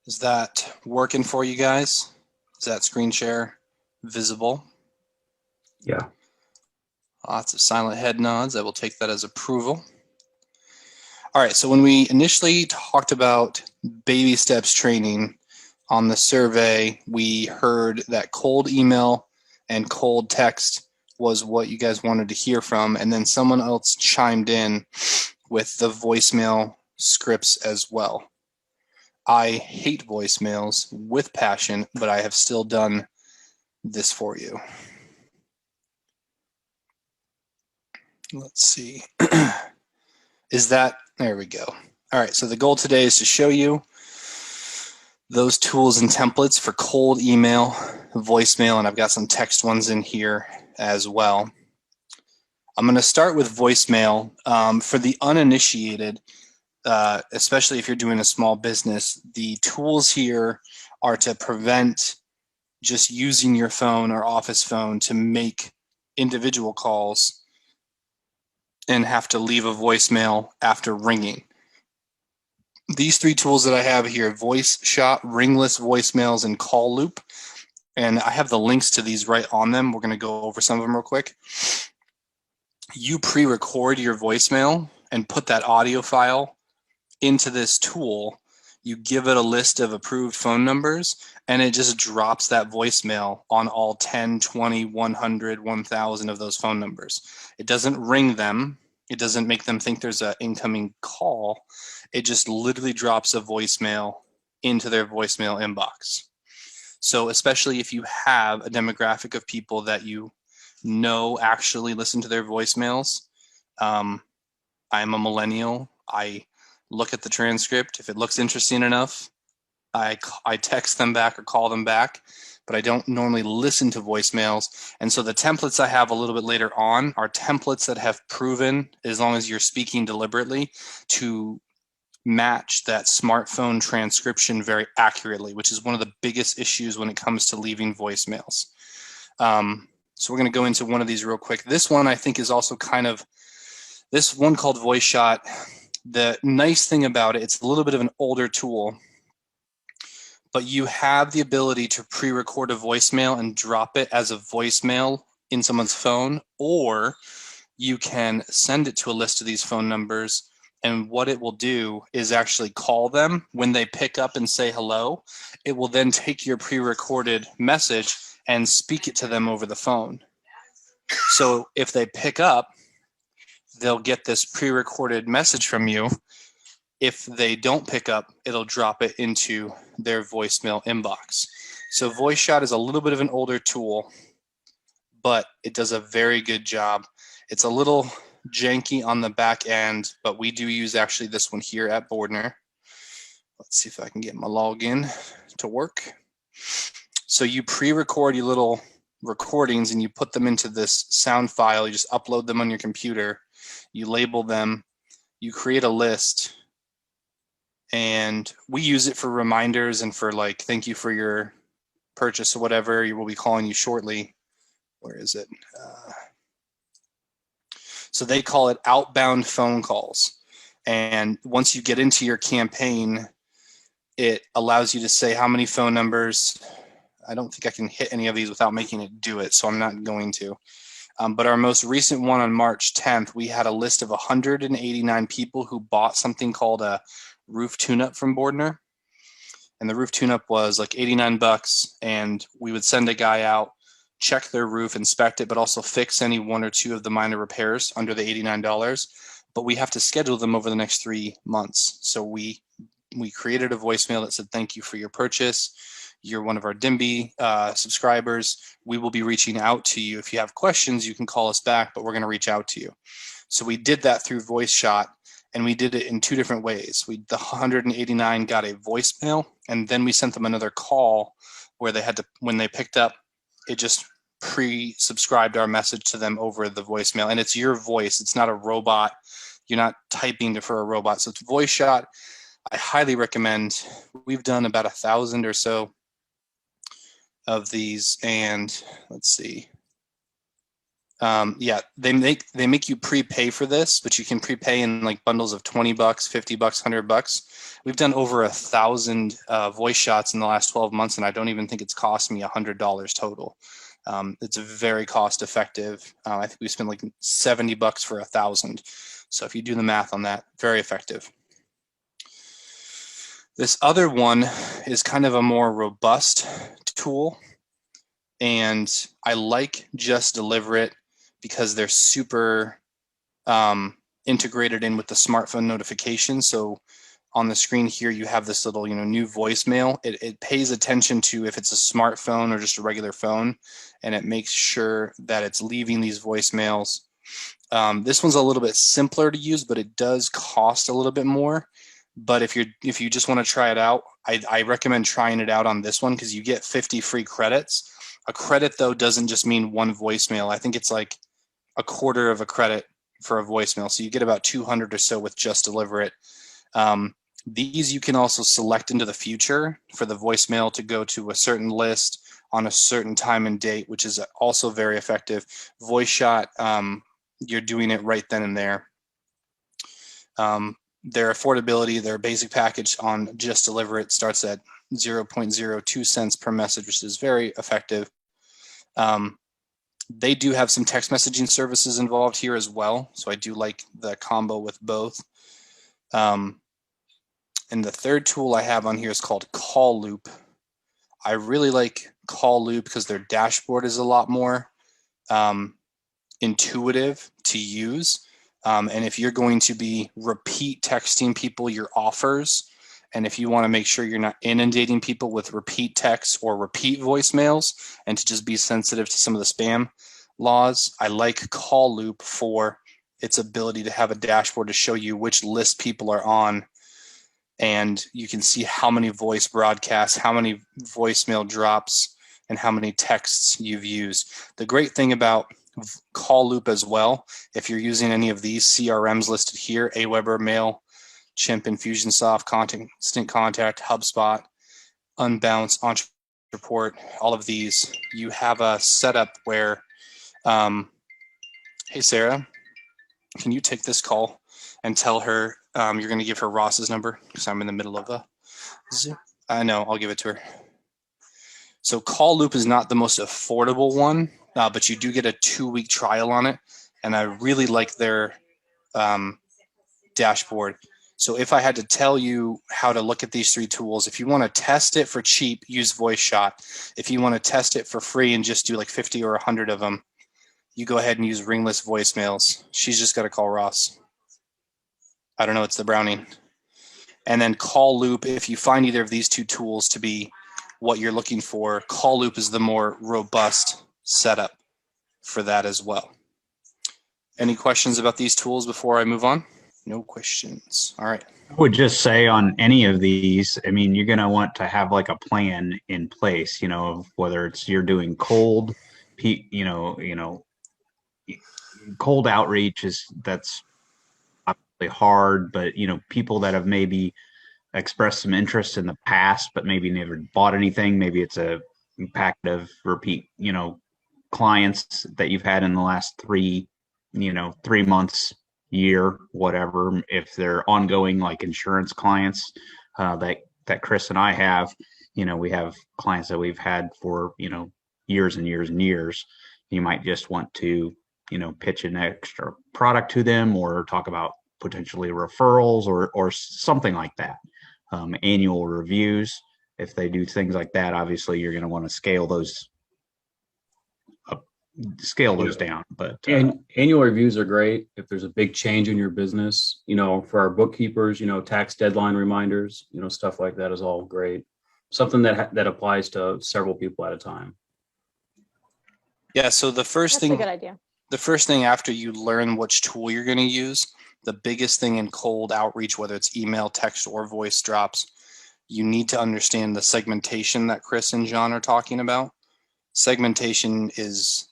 Is that working for you guys? Is that screen share visible? Yeah. Lots of silent head nods. I will take that as approval. All right, so when we initially talked about baby steps training on the survey, we heard that cold email and cold text was what you guys wanted to hear from, and then someone else chimed in with the voicemail scripts as well. I hate voicemails with passion, but I have still done this for you. Let's see. There we go. All right, so the goal today is to show you those tools and templates for cold email, voicemail, and I've got some text ones in here as well. I'm going to start with voicemail. For the uninitiated, especially if you're doing a small business, the tools here are to prevent just using your phone or office phone to make individual calls and have to leave a voicemail after ringing. These three tools that I have here, Voice Shot, Ringless Voicemails, and Call Loop, and I have the links to these right on them. We're going to go over some of them real quick. You pre-record your voicemail and put that audio file into this tool. You give it a list of approved phone numbers, and it just drops that voicemail on all 10, 20, 100, 1,000 of those phone numbers. It doesn't ring them. It doesn't make them think there's an incoming call. It just literally drops a voicemail into their voicemail inbox. So especially if you have a demographic of people that you know actually listen to their voicemails. I'm a millennial. I look at the transcript. If it looks interesting enough, I text them back or call them back, but I don't normally listen to voicemails. And so the templates I have a little bit later on are templates that have proven, as long as you're speaking deliberately, to match that smartphone transcription very accurately, which is one of the biggest issues when it comes to leaving voicemails. So we're going to go into one of these real quick. This one I think is also this one called Voice Shot. The nice thing about it, it's a little bit of an older tool, but you have the ability to pre-record a voicemail and drop it as a voicemail in someone's phone, or you can send it to a list of these phone numbers, and what it will do is actually call them. When they pick up and say hello, it will then take your pre-recorded message and speak it to them over the phone. So if they pick up, they'll get this pre-recorded message from you. If they don't pick up, it'll drop it into their voicemail inbox. So Voice Shot is a little bit of an older tool, but it does a very good job. It's a little janky on the back end, but we do use actually this one here at Bordner. Let's see if I can get my login to work. So you pre-record your little recordings and you put them into this sound file. You just upload them on your computer. You label them. You create a list. And we use it for reminders and for like, thank you for your purchase or whatever. We will be calling you shortly. Where is it? So they call it outbound phone calls. And once you get into your campaign, it allows you to say how many phone numbers. I don't think I can hit any of these without making it do it, so I'm not going to. But our most recent one on March 10th, we had a list of 189 people who bought something called a roof tune-up from Bordner. And the roof tune-up was like $89, and we would send a guy out, check their roof, inspect it, but also fix any one or two of the minor repairs under the $89. But we have to schedule them over the next 3 months. So we created a voicemail that said, thank you for your purchase. You're one of our DIMBY subscribers. We will be reaching out to you. If you have questions, you can call us back, but we're going to reach out to you. So we did that through Voice Shot, and we did it in two different ways. The 189 got a voicemail, and then we sent them another call where they had to, when they picked up, it just pre-subscribed our message to them over the voicemail. And it's your voice. It's not a robot. You're not typing for a robot. So it's Voice Shot. I highly recommend. We've done about 1,000 or so of these, and let's see. Yeah, they make you prepay for this, but you can prepay in like bundles of $20, $50, $100. We've done over 1,000 voice shots in the last 12 months, and I don't even think it's cost me $100 total. It's very cost effective. I think we spent like $70 for 1,000. So if you do the math on that, very effective. This other one is kind of a more robust tool, and I like Just Deliver It because they're super integrated in with the smartphone notification. So on the screen here, you have this little, new voicemail. It pays attention to if it's a smartphone or just a regular phone, and it makes sure that it's leaving these voicemails. This one's a little bit simpler to use, but it does cost a little bit more. But if you just want to try it out, I recommend trying it out on this one because you get 50 free credits. A credit, though, doesn't just mean one voicemail. I think it's like a quarter of a credit for a voicemail. So you get about 200 or so with Just Deliver It. These you can also select into the future for the voicemail to go to a certain list on a certain time and date, which is also very effective. Voice shot, you're doing it right then and there. Their affordability, their basic package on Just Deliver It starts at 0.02 cents per message, which is very effective. They do have some text messaging services involved here as well, so I do like the combo with both. And the third tool I have on here is called Call Loop. I really like Call Loop because their dashboard is a lot more intuitive to use. And if you're going to be repeat texting people your offers, and if you want to make sure you're not inundating people with repeat texts or repeat voicemails, and to just be sensitive to some of the spam laws, I like Call Loop for its ability to have a dashboard to show you which list people are on, and you can see how many voice broadcasts, how many voicemail drops, and how many texts you've used. The great thing about Call Loop as well, if you're using any of these CRMs listed here, Aweber, Mail, Chimp, Infusionsoft, Constant Contact, HubSpot, Unbounce, Entreport, all of these, you have a setup where, hey Sarah, can you take this call and tell her you're going to give her Ross's number because I'm in the middle of a Zoom. I know, I'll give it to her. So Call Loop is not the most affordable one, but you do get a 2-week trial on it, and I really like their dashboard. So if I had to tell you how to look at these 3 tools, if you want to test it for cheap, use Voice Shot. If you want to test it for free and just do like 50 or 100 of them, you go ahead and use ringless voicemails. She's just got to call Ross. I don't know, it's the Browning. And then Call Loop, if you find either of these 2 tools to be what you're looking for, Call Loop is the more robust setup for that as well. Any questions about these tools before I move on? No questions. All right. I would just say on any of these, I mean, you're going to want to have like a plan in place, whether it's you're doing cold, cold outreach that's obviously hard, but, people that have maybe expressed some interest in the past, but maybe never bought anything. Maybe it's a packet of repeat, clients that you've had in the last 3 months, year, whatever. If they're ongoing, like insurance clients that Chris and I have, we have clients that we've had for, years and years and years. You might just want to, pitch an extra product to them or talk about potentially referrals or something like that. Annual reviews. If they do things like that, obviously you're going to want to scale those down. But and annual reviews are great if there's a big change in your business. For our bookkeepers, tax deadline reminders, stuff like that is all great. Something that applies to several people at a time. Yeah. So the first That's a good idea. The first thing after you learn which tool you're going to use, the biggest thing in cold outreach, whether it's email, text, or voice drops, you need to understand the segmentation that Chris and John are talking about. Segmentation is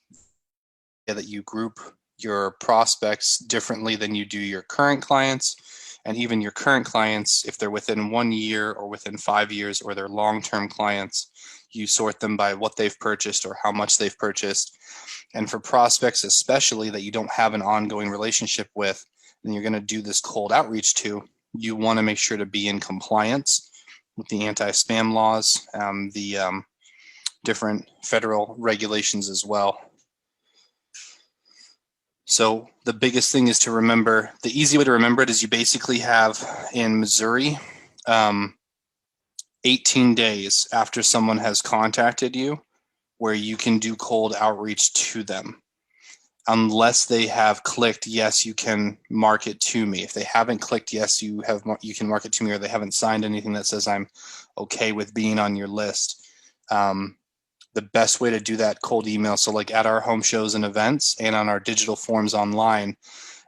that you group your prospects differently than you do your current clients, And even your current clients, if they're within 1 year or within 5 years, or they're long-term clients, you sort them by what they've purchased or how much they've purchased. And for prospects, especially that you don't have an ongoing relationship with, and you're going to do this cold outreach to, you want to make sure to be in compliance with the anti-spam laws, the different federal regulations as well. So the biggest thing is to remember, the easy way to remember it is you basically have in Missouri 18 days after someone has contacted you where you can do cold outreach to them. Unless they have clicked, yes, you can market to me. If they haven't clicked, yes, you can market to me, or they haven't signed anything that says I'm okay with being on your list. The best way to do that cold email, so like at our home shows and events and on our digital forms online,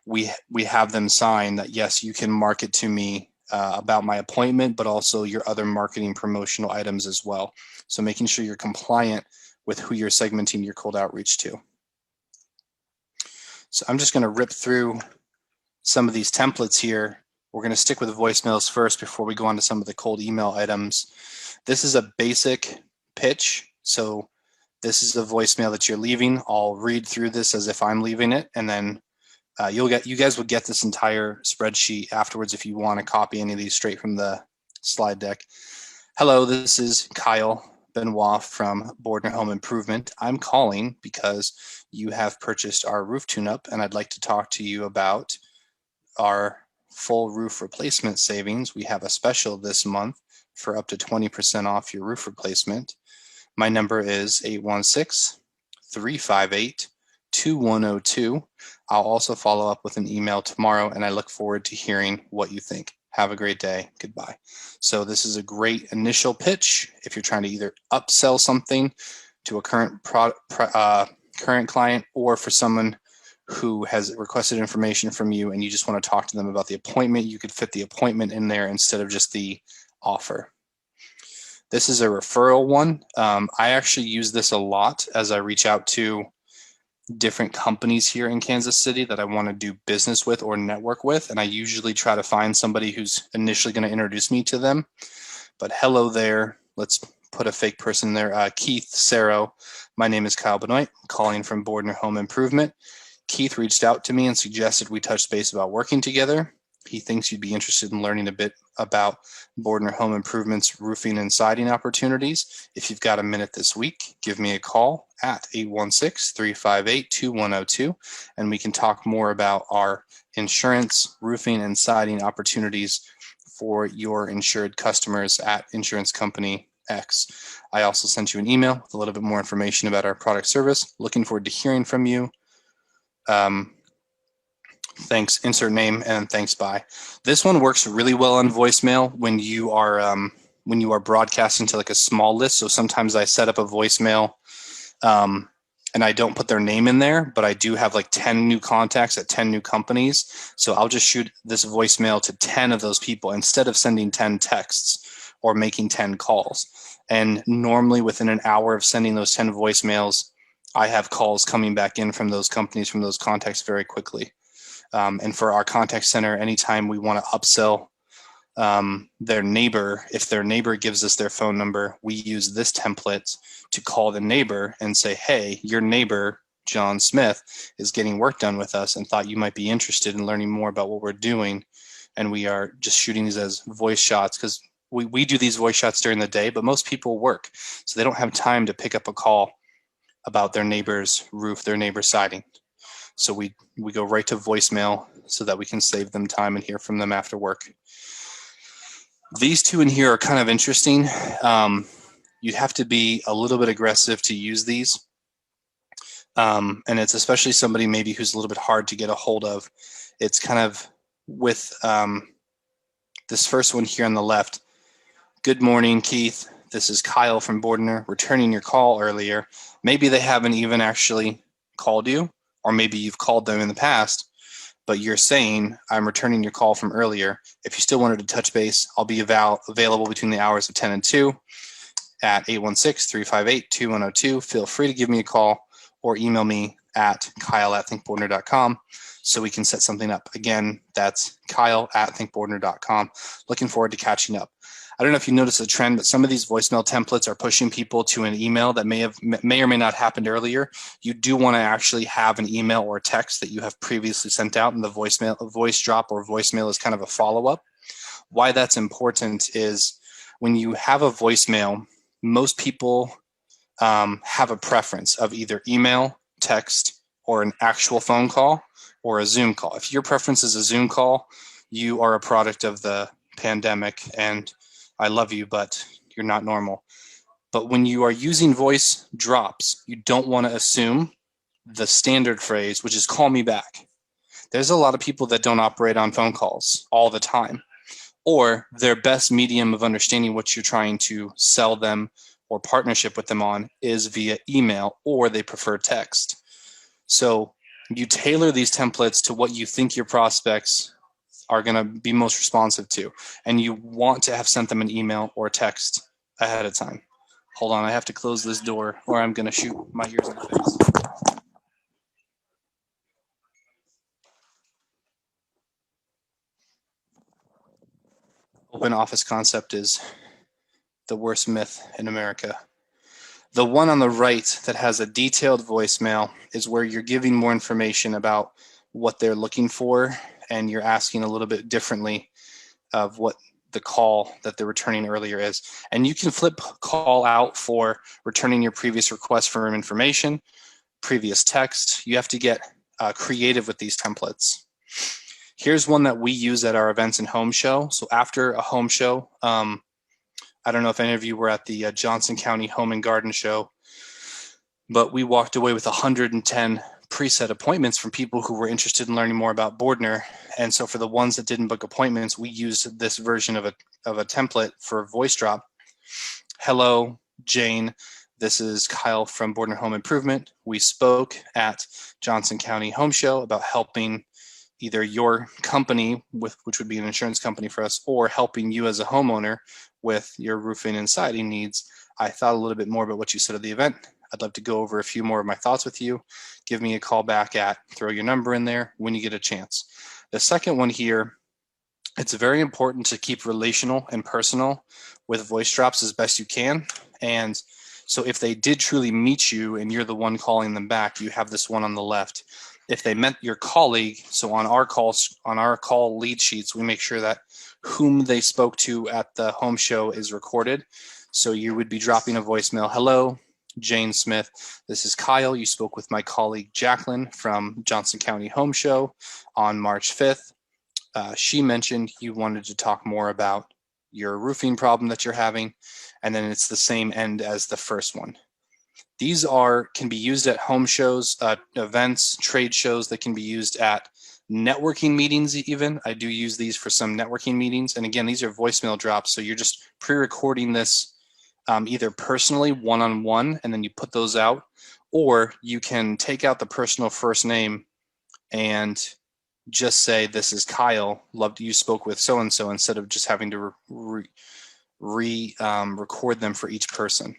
we have them sign that, yes, you can market to me about my appointment, but also your other marketing promotional items as well. So making sure you're compliant with who you're segmenting your cold outreach to. So I'm just going to rip through some of these templates here. We're going to stick with voicemails first before we go on to some of the cold email items. This is a basic pitch. So this is the voicemail that you're leaving. I'll read through this as if I'm leaving it, and then you guys will get this entire spreadsheet afterwards if you want to copy any of these straight from the slide deck. Hello, this is Kyle Benoit from Bordner Home Improvement. I'm calling because you have purchased our roof tune-up, and I'd like to talk to you about our full roof replacement savings. We have a special this month for up to 20% off your roof replacement. My number is 816-358-2102. I'll also follow up with an email tomorrow, and I look forward to hearing what you think. Have a great day. Goodbye. So this is a great initial pitch if you're trying to either upsell something to a current client, or for someone who has requested information from you and you just want to talk to them about the appointment. You could fit the appointment in there instead of just the offer. This is a referral one. I actually use this a lot as I reach out to different companies here in Kansas City that I want to do business with or network with, and I usually try to find somebody who's initially going to introduce me to them. But hello there. Let's put a fake person there. Keith Sarro. My name is Kyle Benoit, calling from Bordner Home Improvement. Keith reached out to me and suggested we touch base about working together. He thinks you'd be interested in learning a bit about Bordner Home Improvement's roofing and siding opportunities. If you've got a minute this week, give me a call at 816-358-2102, and we can talk more about our insurance, roofing, and siding opportunities for your insured customers at Insurance Company X. I also sent you an email with a little bit more information about our product service. Looking forward to hearing from you. Thanks, insert name, and thanks, bye. This one works really well on voicemail when you are broadcasting to like a small list. So sometimes I set up a voicemail and I don't put their name in there, but I do have like 10 new contacts at 10 new companies. So I'll just shoot this voicemail to 10 of those people instead of sending 10 texts or making 10 calls. And normally within an hour of sending those 10 voicemails, I have calls coming back in from those companies, from those contacts very quickly. And for our contact center, anytime we want to upsell their neighbor, if their neighbor gives us their phone number, we use this template to call the neighbor and say, hey, your neighbor, John Smith, is getting work done with us and thought you might be interested in learning more about what we're doing. And we are just shooting these as voice shots because we do these voice shots during the day, but most people work. So they don't have time to pick up a call about their neighbor's roof, their neighbor's siding. So we go right to voicemail so that we can save them time and hear from them after work. These two in here are kind of interesting. You'd have to be a little bit aggressive to use these. And it's especially somebody maybe who's a little bit hard to get a hold of. It's kind of with this first one here on the left. Good morning, Keith. This is Kyle from Bordner, returning your call earlier. Maybe they haven't even actually called you, or maybe you've called them in the past, but you're saying, I'm returning your call from earlier. If you still wanted to touch base, I'll be available between the hours of 10 and 2 at 816-358-2102. Feel free to give me a call or email me at kyle@thinkbordner.com. so we can set something up. Again, that's Kyle@thinkbordner.com. Looking forward to catching up. I don't know if you noticed a trend, but some of these voicemail templates are pushing people to an email that may or may not happened earlier. You do want to actually have an email or text that you have previously sent out, and the voice drop or voicemail is kind of a follow-up. Why that's important is when you have a voicemail, most people have a preference of either email, text, or an actual phone call or a Zoom call. If your preference is a Zoom call, you are a product of the pandemic, and I love you, but you're not normal. But when you are using voice drops, you don't want to assume the standard phrase, which is call me back. There's a lot of people that don't operate on phone calls all the time, or their best medium of understanding what you're trying to sell them or partnership with them on is via email, or they prefer text. So you tailor these templates to what you think your prospects are going to be most responsive to, and you want to have sent them an email or text ahead of time. Hold on, I have to close this door or I'm going to shoot my ears in the face. Open office concept is the worst myth in America. The one on the right that has a detailed voicemail is where you're giving more information about what they're looking for, and you're asking a little bit differently of what the call that they're returning earlier is. And you can flip call out for returning your previous request for information, previous text. You have to get creative with these templates. Here's one that we use at our events and home show. So after a home show, I don't know if any of you were at the Johnson County Home and Garden Show, but we walked away with 110 preset appointments from people who were interested in learning more about Bordner. And so for the ones that didn't book appointments, we used this version of a template for voice drop. Hello, Jane. This is Kyle from Bordner Home Improvement. We spoke at Johnson County Home Show about helping either your company, which would be an insurance company for us, or helping you as a homeowner with your roofing and siding needs. I thought a little bit more about what you said at the event. I'd love to go over a few more of my thoughts with you. Give me a call back throw your number in there when you get a chance. The second one here, it's very important to keep relational and personal with voice drops as best you can. And so if they did truly meet you and you're the one calling them back, you have this one on the left. If they met your colleague, so on our call lead sheets, we make sure that whom they spoke to at the home show is recorded. So you would be dropping a voicemail. Hello, Jane Smith. This is Kyle. You spoke with my colleague Jacqueline from Johnson County Home Show on March 5th. She mentioned you wanted to talk more about your roofing problem that you're having, and then it's the same end as the first one. These can be used at home shows, events, trade shows. That can be used at networking meetings even. I do use these for some networking meetings. And again, these are voicemail drops. So you're just pre-recording this either personally, one-on-one, and then you put those out, or you can take out the personal first name and just say, this is Kyle, loved you spoke with so-and-so, instead of just having to record them for each person.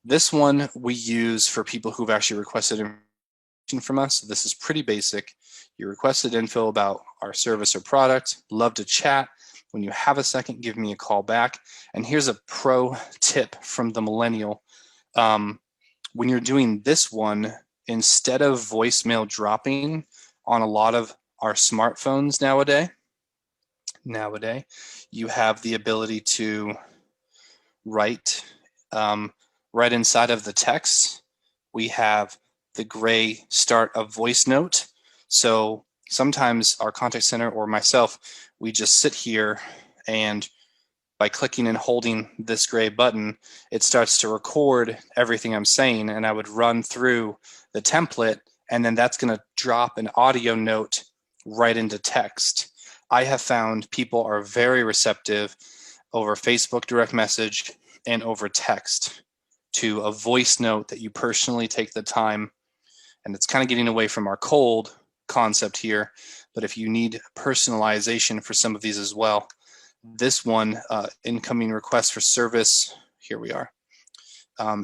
This one we use for people who've actually requested information from us. So this is pretty basic. You requested info about our service or product. Love to chat. When you have a second, give me a call back. And here's a pro tip from the millennial. When you're doing this one, instead of voicemail dropping on a lot of our smartphones nowadays, you have the ability to write right inside of the text. We have the gray start a voice note. So sometimes our contact center or myself, we just sit here, and by clicking and holding this gray button, it starts to record everything I'm saying, and I would run through the template, and then that's going to drop an audio note right into text. I have found people are very receptive over Facebook direct message and over text to a voice note that you personally take the time. And it's kind of getting away from our cold concept here, but if you need personalization for some of these as well, this one, incoming request for service, here we are,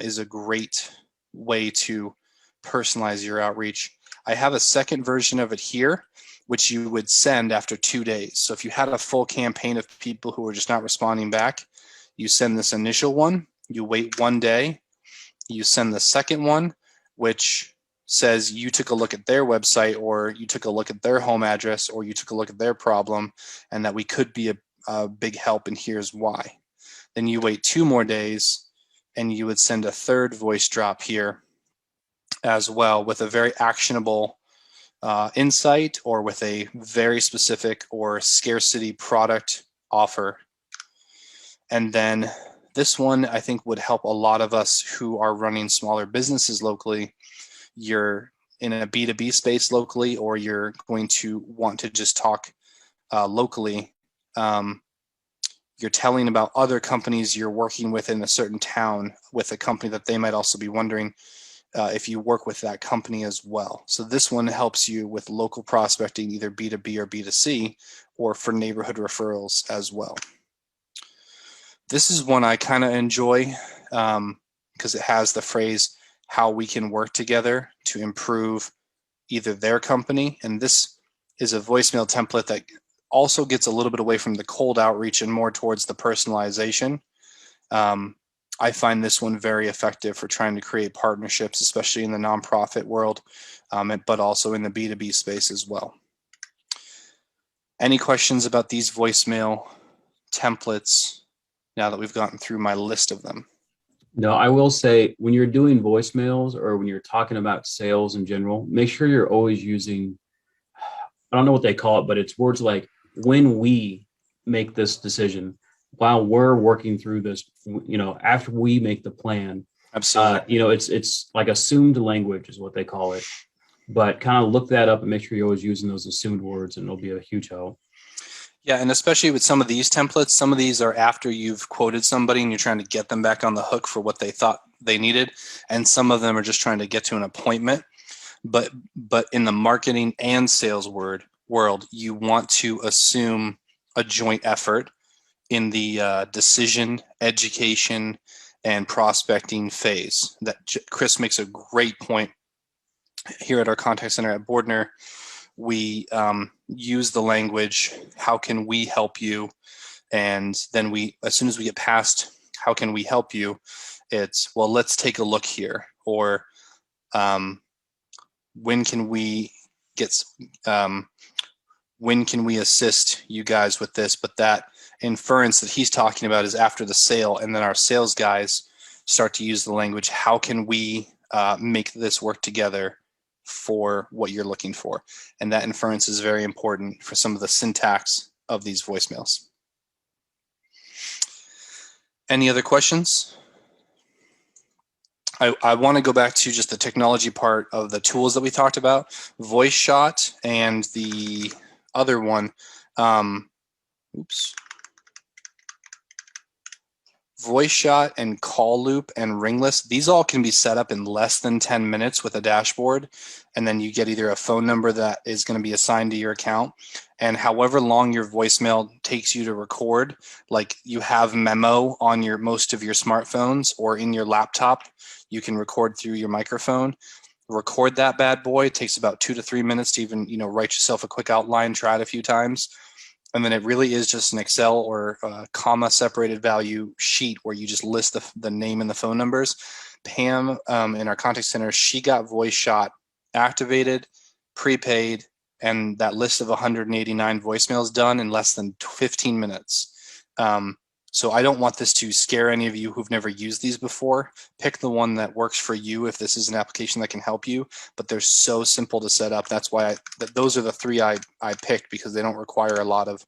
is a great way to personalize your outreach. I have a second version of it here, which you would send after 2 days. So if you had a full campaign of people who were just not responding back, you send this initial one, you wait 1 day, you send the second one, which says you took a look at their website, or you took a look at their home address, or you took a look at their problem, and that we could be a big help, and here's why. Then you wait 2 more days, and you would send a third voice drop here as well with a very actionable insight, or with a very specific or scarcity product offer. And then this one, I think, would help a lot of us who are running smaller businesses locally. You're in a B2B space locally, or you're going to want to just talk locally. You're telling about other companies you're working with in a certain town with a company that they might also be wondering if you work with that company as well. So this one helps you with local prospecting, either B2B or B2C, or for neighborhood referrals as well. This is one I kind of enjoy because it has the phrase, how we can work together to improve either their company. And this is a voicemail template that also gets a little bit away from the cold outreach and more towards the personalization. I find this one very effective for trying to create partnerships, especially in the nonprofit world, but also in the B2B space as well. Any questions about these voicemail templates now that we've gotten through my list of them? No, I will say, when you're doing voicemails or when you're talking about sales in general, make sure you're always using, I don't know what they call it, but it's words like, when we make this decision, while we're working through this, after we make the plan. Absolutely. It's like assumed language is what they call it. But kind of look that up and make sure you're always using those assumed words, and it'll be a huge help. Yeah, and especially with some of these templates, some of these are after you've quoted somebody and you're trying to get them back on the hook for what they thought they needed, and some of them are just trying to get to an appointment. But in the marketing and sales world, you want to assume a joint effort in the decision, education, and prospecting phase. That Chris makes a great point here at our contact center at Bordner. We use the language, how can we help you? And then as soon as we get past how can we help you, it's, well, let's take a look here. Or when can we assist you guys with this? But that inference that he's talking about is after the sale, and then our sales guys start to use the language, how can we make this work together for what you're looking for? And that inference is very important for some of the syntax of these voicemails. Any other questions? I want to go back to just the technology part of the tools that we talked about, Voice Shot, and the other one, Voice Shot and Call Loop and Ring List. These all can be set up in less than 10 minutes with a dashboard, and then you get either a phone number that is going to be assigned to your account, and however long your voicemail takes you to record, like you have Memo on most of your smartphones or in your laptop, you can record through your microphone. Record that bad boy. It takes about 2 to 3 minutes to even write yourself a quick outline, try it a few times. And then it really is just an Excel or comma separated value sheet where you just list the name and the phone numbers. Pam in our contact center, she got Voice Shot activated, prepaid, and that list of 189 voicemails done in less than 15 minutes. So I don't want this to scare any of you who've never used these before. Pick the one that works for you if this is an application that can help you, but they're so simple to set up. That's why those are the 3 I picked, because they don't require a lot of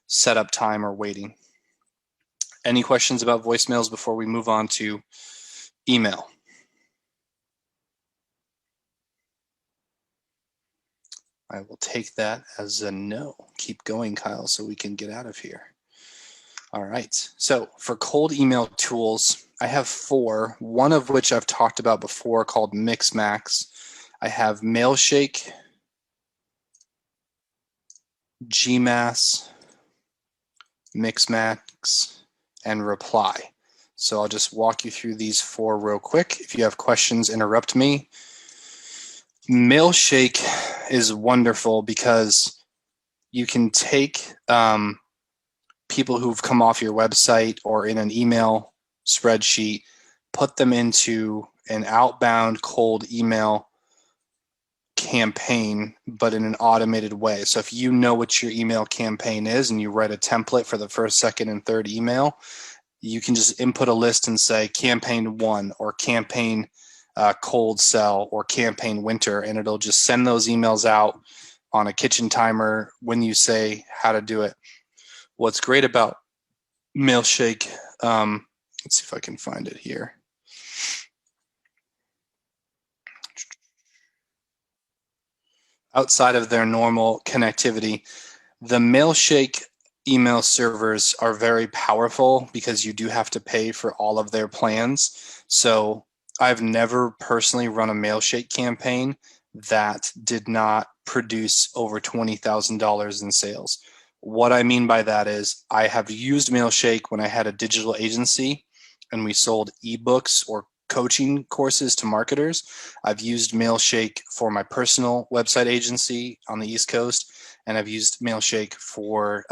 setup time or waiting. Any questions about voicemails before we move on to email? I will take that as a no. Keep going, Kyle, so we can get out of here. All right, so for cold email tools, I have 4, one of which I've talked about before called Mixmax. I have Mailshake, Gmass, Mixmax, and Reply. So I'll just walk you through these 4 real quick. If you have questions, interrupt me. Mailshake is wonderful because you can take people who've come off your website or in an email spreadsheet, put them into an outbound cold email campaign, but in an automated way. So if you know what your email campaign is and you write a template for the first, second, and third email, you can just input a list and say campaign 1 or campaign cold sell or campaign winter, and it'll just send those emails out on a kitchen timer when you say how to do it. What's great about Mailshake, let's see if I can find it here. Outside of their normal connectivity, the Mailshake email servers are very powerful because you do have to pay for all of their plans. So I've never personally run a Mailshake campaign that did not produce over $20,000 in sales. What I mean by that is I have used Mailshake when I had a digital agency and we sold ebooks or coaching courses to marketers. I've used Mailshake for my personal website agency on the East Coast, and I've used Mailshake for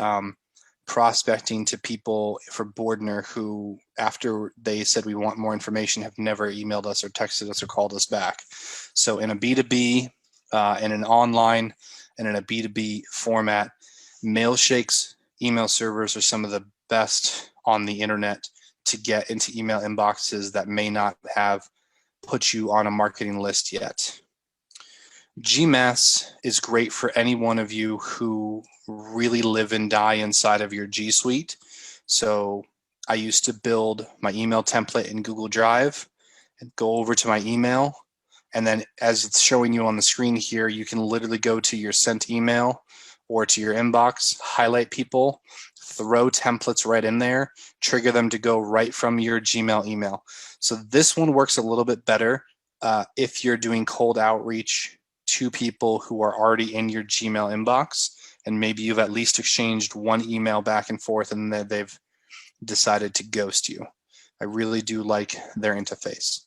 prospecting to people for Boardner who, after they said we want more information, have never emailed us or texted us or called us back. So in a B2B, in an online, and in a B2B format, Mailshake's email servers are some of the best on the internet to get into email inboxes that may not have put you on a marketing list yet. GMass is great for any one of you who really live and die inside of your G Suite. So I used to build my email template in Google Drive and go over to my email. And then as it's showing you on the screen here, you can literally go to your sent email or to your inbox, highlight people, throw templates right in there, trigger them to go right from your Gmail email. So this one works a little bit better if you're doing cold outreach to people who are already in your Gmail inbox, and maybe you've at least exchanged one email back and forth and then they've decided to ghost you. I really do like their interface.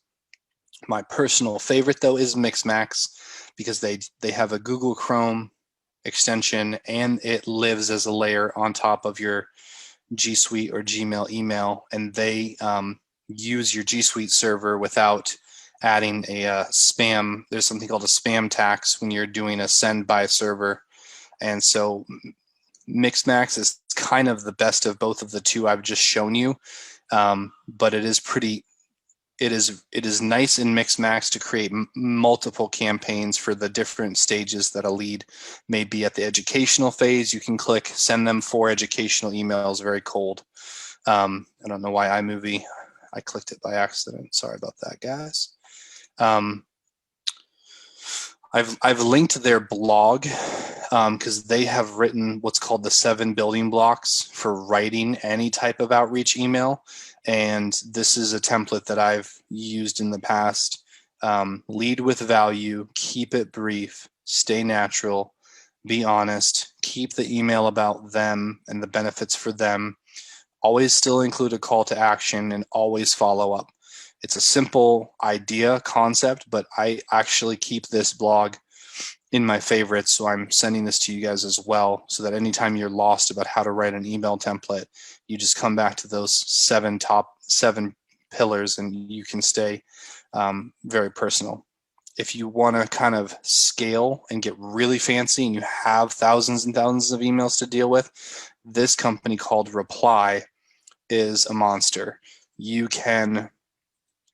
My personal favorite though is Mixmax because they have a Google Chrome extension and it lives as a layer on top of your G Suite or Gmail email, and they use your G Suite server without adding a spam. There's something called a spam tax when you're doing a send by server. And so Mixmax is kind of the best of both of the two I've just shown you. But it is nice in Mixmax to create multiple campaigns for the different stages that a lead may be at the educational phase. You can click send them 4 educational emails very cold. I don't know why iMovie, I clicked it by accident. Sorry about that, guys. I've linked their blog because they have written what's called the 7 building blocks for writing any type of outreach email. And this is a template that I've used in the past. Lead with value, keep it brief, stay natural, be honest, keep the email about them and the benefits for them. Always still include a call to action and always follow up. It's a simple idea, concept, but I actually keep this blog in my favorites, so I'm sending this to you guys as well, so that anytime you're lost about how to write an email template, you just come back to those top seven pillars and you can stay very personal. If you want to kind of scale and get really fancy and you have thousands and thousands of emails to deal with, this company called Reply is a monster. You can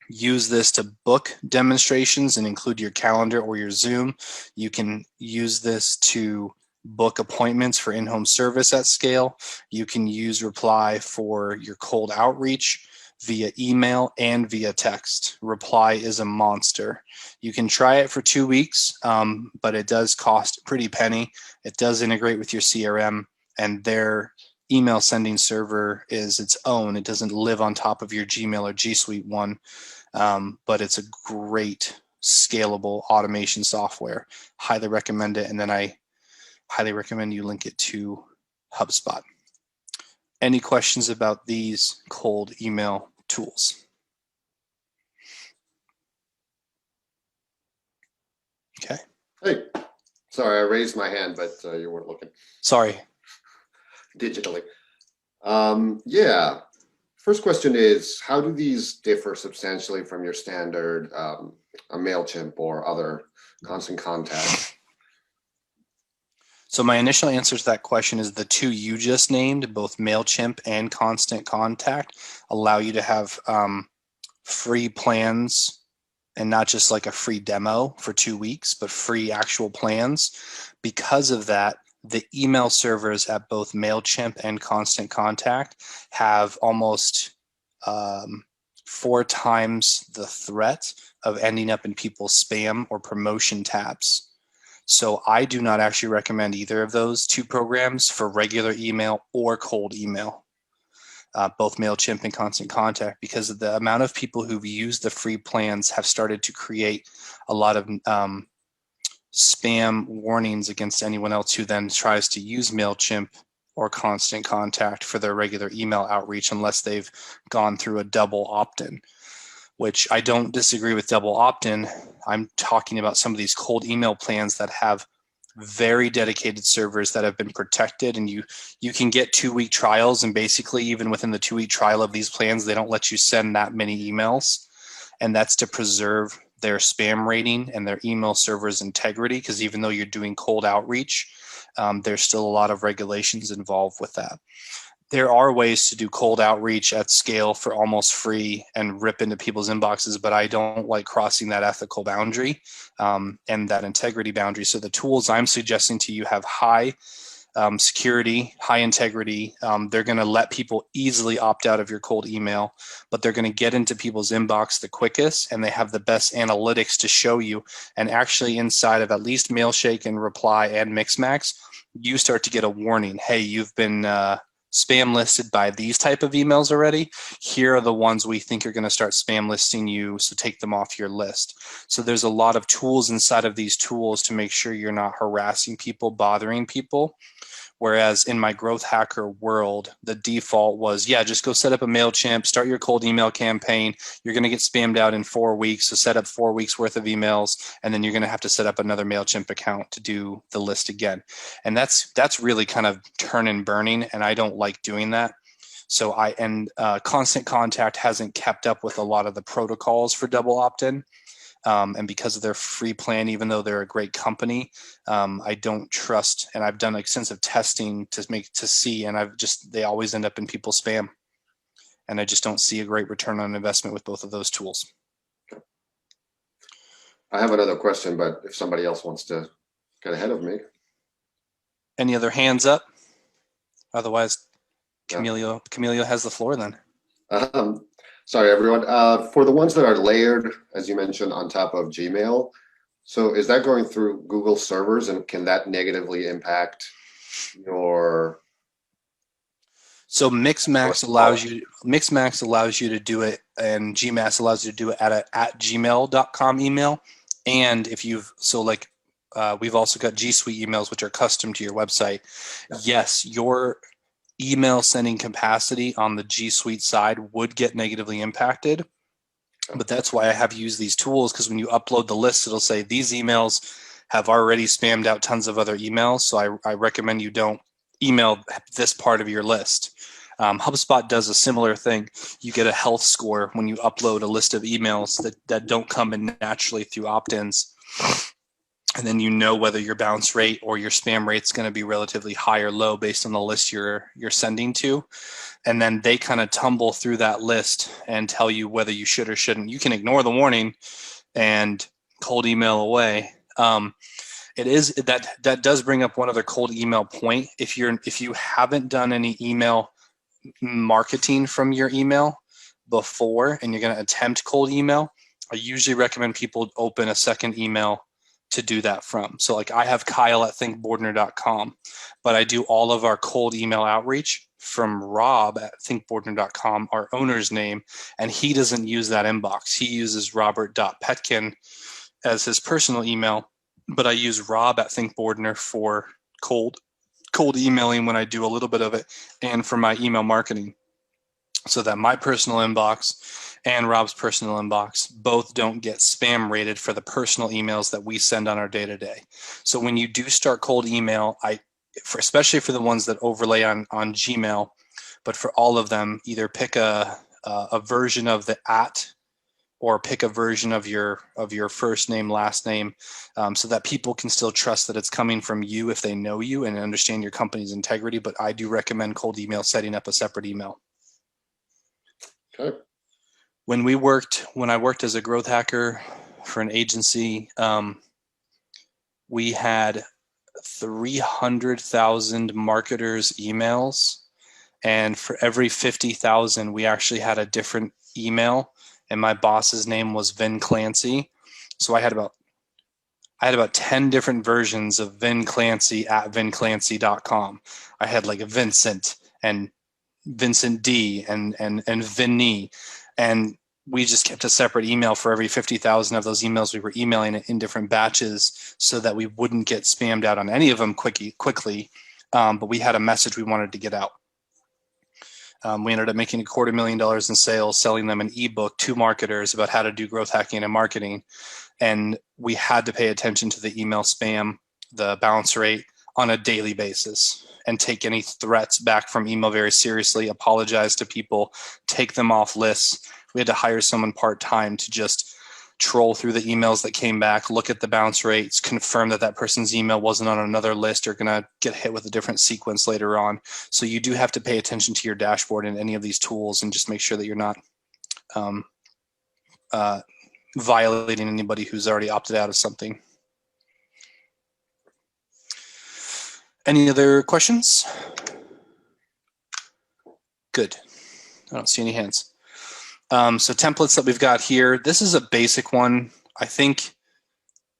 use this to book demonstrations and include your calendar or your Zoom. You can use this to book appointments for in-home service at scale. You can use Reply for your cold outreach via email and via text. Reply is a monster. You can try it for 2 weeks, but it does cost a pretty penny. It does integrate with your CRM, and their email sending server is its own. It doesn't live on top of your Gmail or G Suite one, but it's a great scalable automation software. Highly recommend it, and then I highly recommend you link it to HubSpot. Any questions about these cold email tools? Okay. Hey, sorry, I raised my hand, but you weren't looking Sorry. digitally. Yeah. First question is, how do these differ substantially from your standard a MailChimp or other constant contact? So my initial answer to that question is the two you just named, both MailChimp and Constant Contact, allow you to have free plans and not just like a free demo for 2 weeks, but free actual plans. Because of that, the email servers at both MailChimp and Constant Contact have almost 4 times the threat of ending up in people's spam or promotion tabs. So I do not actually recommend either of those two programs for regular email or cold email, both MailChimp and Constant Contact, because of the amount of people who've used the free plans have started to create a lot of spam warnings against anyone else who then tries to use MailChimp or Constant Contact for their regular email outreach unless they've gone through a double opt-in, which I don't disagree with double opt-in. I'm talking about some of these cold email plans that have very dedicated servers that have been protected, and you can get 2-week trials, and basically even within the 2-week trial of these plans, they don't let you send that many emails, and that's to preserve their spam rating and their email server's integrity, because even though you're doing cold outreach, there's still a lot of regulations involved with that. There are ways to do cold outreach at scale for almost free and rip into people's inboxes, but I don't like crossing that ethical boundary and that integrity boundary. So the tools I'm suggesting to you have high security, high integrity. They're going to let people easily opt out of your cold email, but they're going to get into people's inbox the quickest, and they have the best analytics to show you. And actually inside of at least Mailshake and Reply and Mixmax, you start to get a warning. Hey, you've been spam listed by these type of emails already. Here are the ones we think are going to start spam listing you, so take them off your list. So there's a lot of tools inside of these tools to make sure you're not harassing people, bothering people. Whereas in my growth hacker world, the default was, yeah, just go set up a MailChimp, start your cold email campaign. You're going to get spammed out in 4 weeks. So set up 4 weeks worth of emails, and then you're going to have to set up another MailChimp account to do the list again. And that's really kind of turn and burning, and I don't like doing that. So Constant Contact hasn't kept up with a lot of the protocols for double opt-in. And because of their free plan, even though they're a great company, I don't trust, and I've done extensive testing to see, and they always end up in people's spam. And I just don't see a great return on investment with both of those tools. I have another question, but if somebody else wants to get ahead of me. Any other hands up? Otherwise, Camilio has the floor then. Sorry, everyone. For the ones that are layered, as you mentioned, on top of Gmail, so is that going through Google servers, and can that negatively impact your? So Mixmax allows you to do it, and Gmax allows you to do it at gmail.com email. And if we've also got G Suite emails, which are custom to your website. Yes, your email sending capacity on the G Suite side would get negatively impacted. But that's why I have used these tools, because when you upload the list, it'll say these emails have already spammed out tons of other emails. So I recommend you don't email this part of your list. HubSpot does a similar thing. You get a health score when you upload a list of emails that don't come in naturally through opt-ins. And then you know whether your bounce rate or your spam rate is going to be relatively high or low based on the list you're sending to. And then they kind of tumble through that list and tell you whether you should or shouldn't. You can ignore the warning and cold email away. It is that does bring up one other cold email point. If you haven't done any email marketing from your email before and you're going to attempt cold email, I usually recommend people open a second email to do that from. So like I have Kyle at thinkbordner.com, but I do all of our cold email outreach from Rob at thinkbordner.com, our owner's name, and he doesn't use that inbox. He uses robert.petkin as his personal email, but I use Rob at thinkbordner for cold emailing when I do a little bit of it, and for my email marketing. so that my personal inbox and Rob's personal inbox both don't get spam rated for the personal emails that we send on our day-to-day. So when you do start cold email, especially for the ones that overlay on Gmail, but for all of them, either pick a version of the @ or pick a version of your first name, last name, so that people can still trust that it's coming from you if they know you and understand your company's integrity. But I do recommend cold email, setting up a separate email. Okay. When I worked as a growth hacker for an agency, we had 300,000 marketers' emails, and for every 50,000, we actually had a different email, and my boss's name was Vin Clancy. So I had about 10 different versions of Vin Clancy at vinclancy.com. I had like a Vincent and Vincent D and Vinny, and we just kept a separate email for every 50,000 of those emails. We were emailing it in different batches so that we wouldn't get spammed out on any of them quickly. But we had a message we wanted to get out. We ended up making $250,000 in sales, selling them an ebook to marketers about how to do growth hacking and marketing. And we had to pay attention to the email spam, the bounce rate on a daily basis, and take any threats back from email very seriously, apologize to people, take them off lists. We had to hire someone part-time to just troll through the emails that came back, look at the bounce rates, confirm that that person's email wasn't on another list or going to get hit with a different sequence later on. So you do have to pay attention to your dashboard in any of these tools and just make sure that you're not violating anybody who's already opted out of something. Any other questions? Good. I don't see any hands. So templates that we've got here, this is a basic one. I think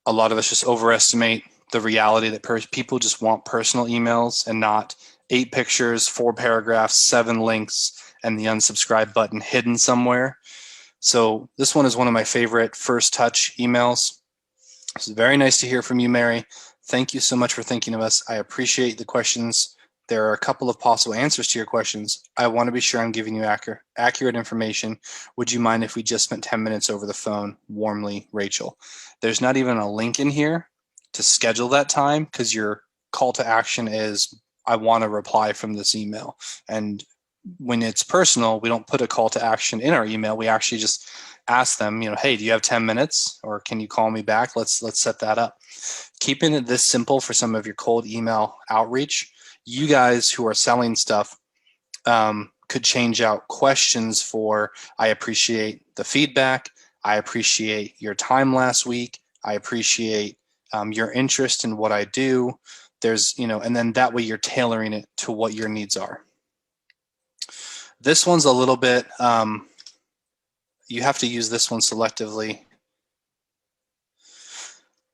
a lot of us just overestimate the reality that people just want personal emails and not 8 pictures, 4 paragraphs, 7 links, and the unsubscribe button hidden somewhere. So this one is one of my favorite first touch emails. It's very nice to hear from you, Mary. Thank you so much for thinking of us. I appreciate the questions. There are a couple of possible answers to your questions. I want to be sure I'm giving you accurate information. Would you mind if we just spent 10 minutes over the phone? Warmly, Rachel. There's not even a link in here to schedule that time because your call to action is, I want to reply from this email. And when it's personal, we don't put a call to action in our email. We actually just ask them, hey, do you have 10 minutes or can you call me back? Let's set that up. Keeping it this simple for some of your cold email outreach. You guys who are selling stuff could change out questions for, I appreciate the feedback. I appreciate your time last week. I appreciate your interest in what I do. There's, and then that way you're tailoring it to what your needs are. This one's a little bit, you have to use this one selectively.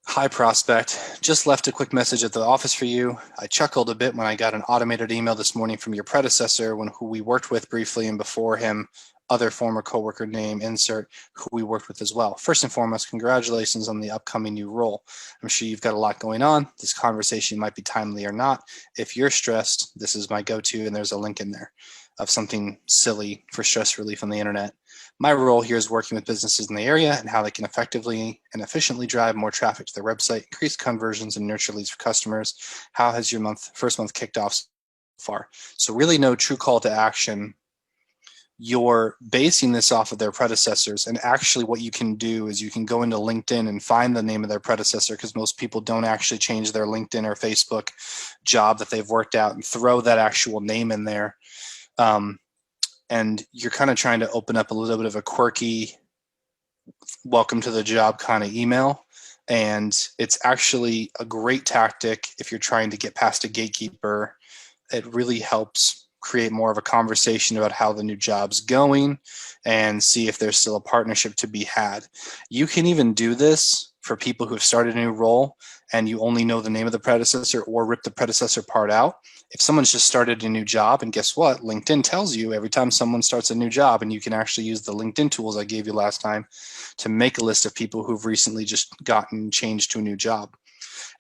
Hi, prospect. Just left a quick message at the office for you. I chuckled a bit when I got an automated email this morning from your predecessor, who we worked with briefly, and before him, other former coworker name, insert, who we worked with as well. First and foremost, congratulations on the upcoming new role. I'm sure you've got a lot going on. This conversation might be timely or not. If you're stressed, this is my go-to, and there's a link in there of something silly for stress relief on the internet. My role here is working with businesses in the area and how they can effectively and efficiently drive more traffic to their website, increase conversions, and nurture leads for customers. How has your first month kicked off so far? So really no true call to action. You're basing this off of their predecessors, and actually what you can do is you can go into LinkedIn and find the name of their predecessor, because most people don't actually change their LinkedIn or Facebook job that they've worked out and throw that actual name in there. And you're kind of trying to open up a little bit of a quirky welcome to the job kind of email. And it's actually a great tactic if you're trying to get past a gatekeeper. It really helps create more of a conversation about how the new job's going and see if there's still a partnership to be had. You can even do this for people who have started a new role and you only know the name of the predecessor, or rip the predecessor part out. If someone's just started a new job, and guess what? LinkedIn tells you every time someone starts a new job, and you can actually use the LinkedIn tools I gave you last time to make a list of people who've recently just gotten changed to a new job.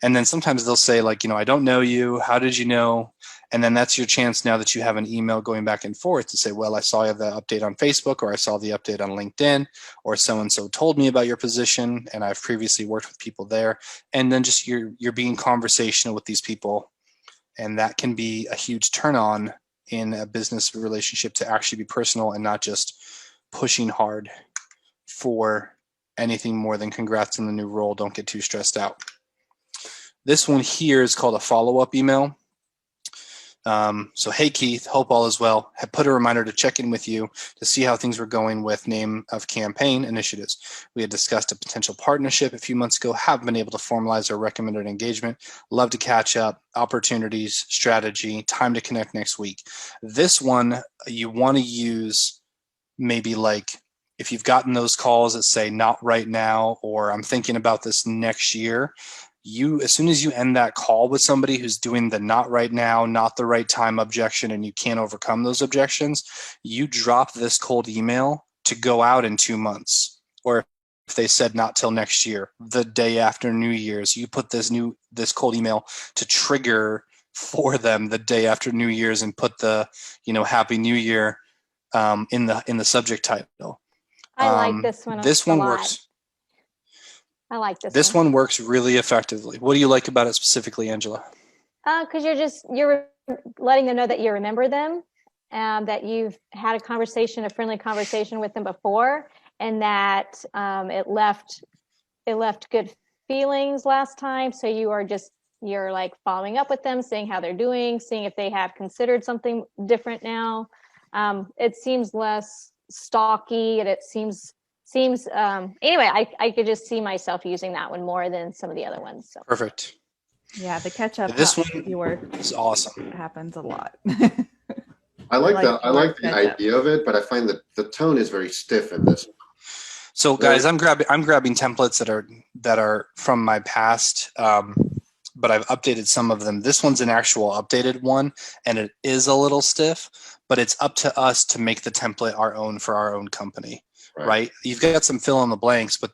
And then sometimes they'll say like, I don't know you. How did you know? And then that's your chance now that you have an email going back and forth to say, well, I saw the update on Facebook, or I saw the update on LinkedIn, or so-and-so told me about your position, and I've previously worked with people there. And then just you're being conversational with these people. And that can be a huge turn on in a business relationship, to actually be personal and not just pushing hard for anything more than congrats on the new role. Don't get too stressed out. This one here is called a follow-up email. So, hey, Keith, hope all is well. I put a reminder to check in with you to see how things were going with name of campaign initiatives. We had discussed a potential partnership a few months ago, haven't been able to formalize our recommended engagement. Love to catch up, opportunities, strategy, time to connect next week. This one, you want to use maybe like, if you've gotten those calls that say not right now, or I'm thinking about this next year, as soon as you end that call with somebody who's doing the not right now, not the right time objection, and you can't overcome those objections, you drop this cold email to go out in 2 months. Or if they said not till next year, the day after New Year's, you put this cold email to trigger for them the day after New Year's, and put the Happy New Year in the subject title. I like this one. This one works. I like this one works really effectively. What do you like about it specifically, Angela? Because you're letting them know that you remember them, that you've had a friendly conversation with them before, and that it left good feelings last time. So you're like following up with them, seeing how they're doing, seeing if they have considered something different now. It seems less stalky, and it seems anyway, I could just see myself using that one more than some of the other ones. So. Perfect. Yeah, the catch up. This one is awesome. Happens a lot. I like the idea of it, but I find that the tone is very stiff in this. So guys, I'm grabbing templates that are from my past, but I've updated some of them. This one's an actual updated one, and it is a little stiff, but it's up to us to make the template our own for our own company. Right? You've got some fill in the blanks, but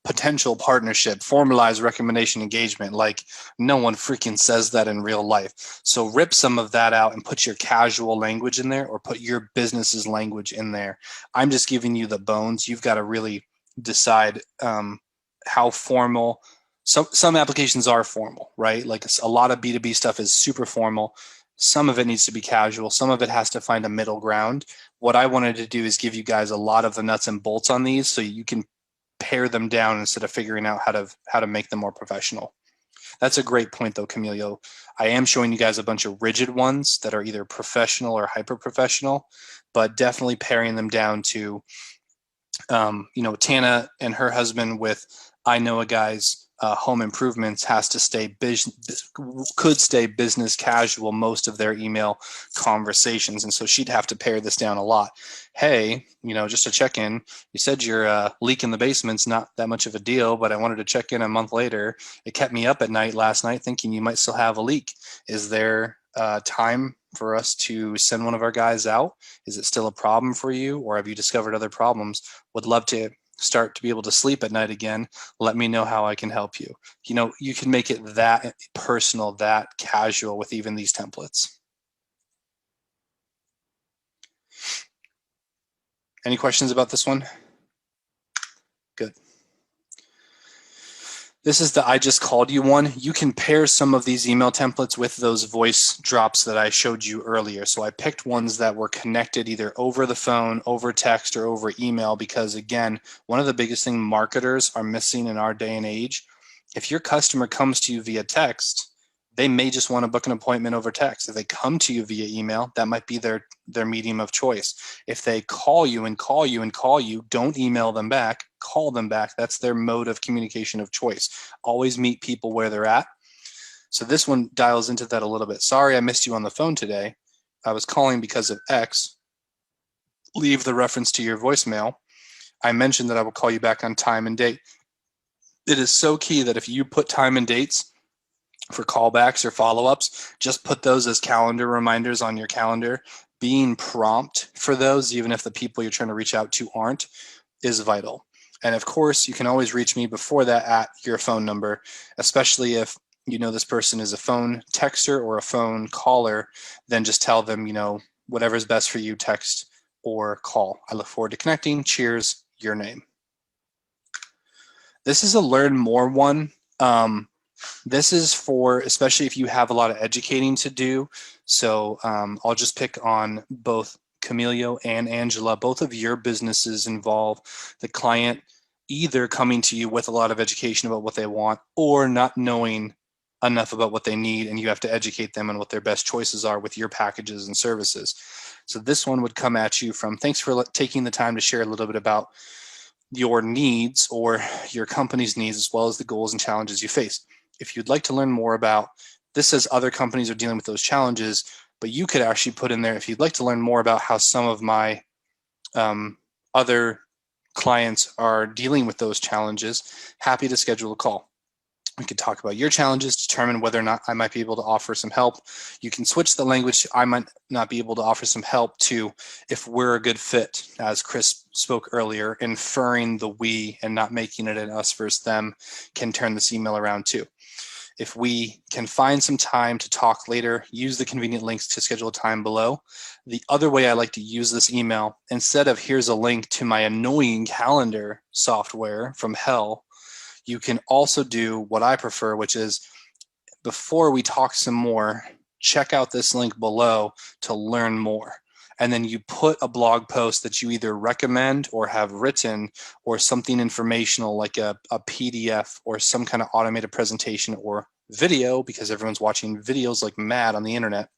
potential partnership, formalized recommendation engagement, like no one freaking says that in real life. So rip some of that out and put your casual language in there, or put your business's language in there. I'm just giving you the bones. You've got to really decide how formal. Some applications are formal, right? Like a lot of B2B stuff is super formal. Some of it needs to be casual. Some of it has to find a middle ground. What I wanted to do is give you guys a lot of the nuts and bolts on these, so you can pare them down instead of figuring out how to make them more professional. That's a great point, though, Camilio. I am showing you guys a bunch of rigid ones that are either professional or hyper professional, but definitely paring them down to, Tana and her husband with I know a guy's home improvements has to could stay business casual most of their email conversations, and so she'd have to pare this down a lot. Hey, just to check in, you said your leak in the basement's not that much of a deal, but I wanted to check in a month later. It kept me up at night last night thinking you might still have a leak. Is there time for us to send one of our guys out? Is it still a problem for you, or have you discovered other problems? Would love to start to be able to sleep at night again. Let me know how I can help you. You can make it that personal, that casual with even these templates. Any questions about this one? Good. This is the I just called you one. You can pair some of these email templates with those voice drops that I showed you earlier. So I picked ones that were connected either over the phone, over text, or over email, because again, one of the biggest things marketers are missing in our day and age, if your customer comes to you via text, they may just want to book an appointment over text. If they come to you via email, that might be their medium of choice. If they call you and call you and call you, don't email them back, call them back. That's their mode of communication of choice. Always meet people where they're at. So this one dials into that a little bit. Sorry, I missed you on the phone today. I was calling because of X. Leave the reference to your voicemail. I mentioned that I will call you back on time and date. It is so key that if you put time and dates for callbacks or follow-ups, just put those as calendar reminders on your calendar. Being prompt for those, even if the people you're trying to reach out to aren't, is vital. And of course, you can always reach me before that at your phone number, especially if you know this person is a phone texter or a phone caller. Then just tell them, whatever is best for you, text or call. I look forward to connecting. Cheers, your name. This is a learn more one. This is for, especially if you have a lot of educating to do. So I'll just pick on both Camilio and Angela. Both of your businesses involve the client either coming to you with a lot of education about what they want or not knowing enough about what they need, and you have to educate them on what their best choices are with your packages and services. So this one would come at you from, thanks for taking the time to share a little bit about your needs or your company's needs, as well as the goals and challenges you face. If you'd like to learn more about this, says other companies are dealing with those challenges, but you could actually put in there, if you'd like to learn more about how some of my other clients are dealing with those challenges, happy to schedule a call. We could talk about your challenges, determine whether or not I might be able to offer some help. You can switch the language, I might not be able to offer some help, to if we're a good fit, as Chris spoke earlier, inferring the we and not making it an us versus them can turn this email around too. If we can find some time to talk later, use the convenient links to schedule a time below. The other way I like to use this email, instead of here's a link to my annoying calendar software from hell, you can also do what I prefer, which is before we talk some more, check out this link below to learn more. And then you put a blog post that you either recommend or have written, or something informational like a PDF or some kind of automated presentation or video, because everyone's watching videos like mad on the internet.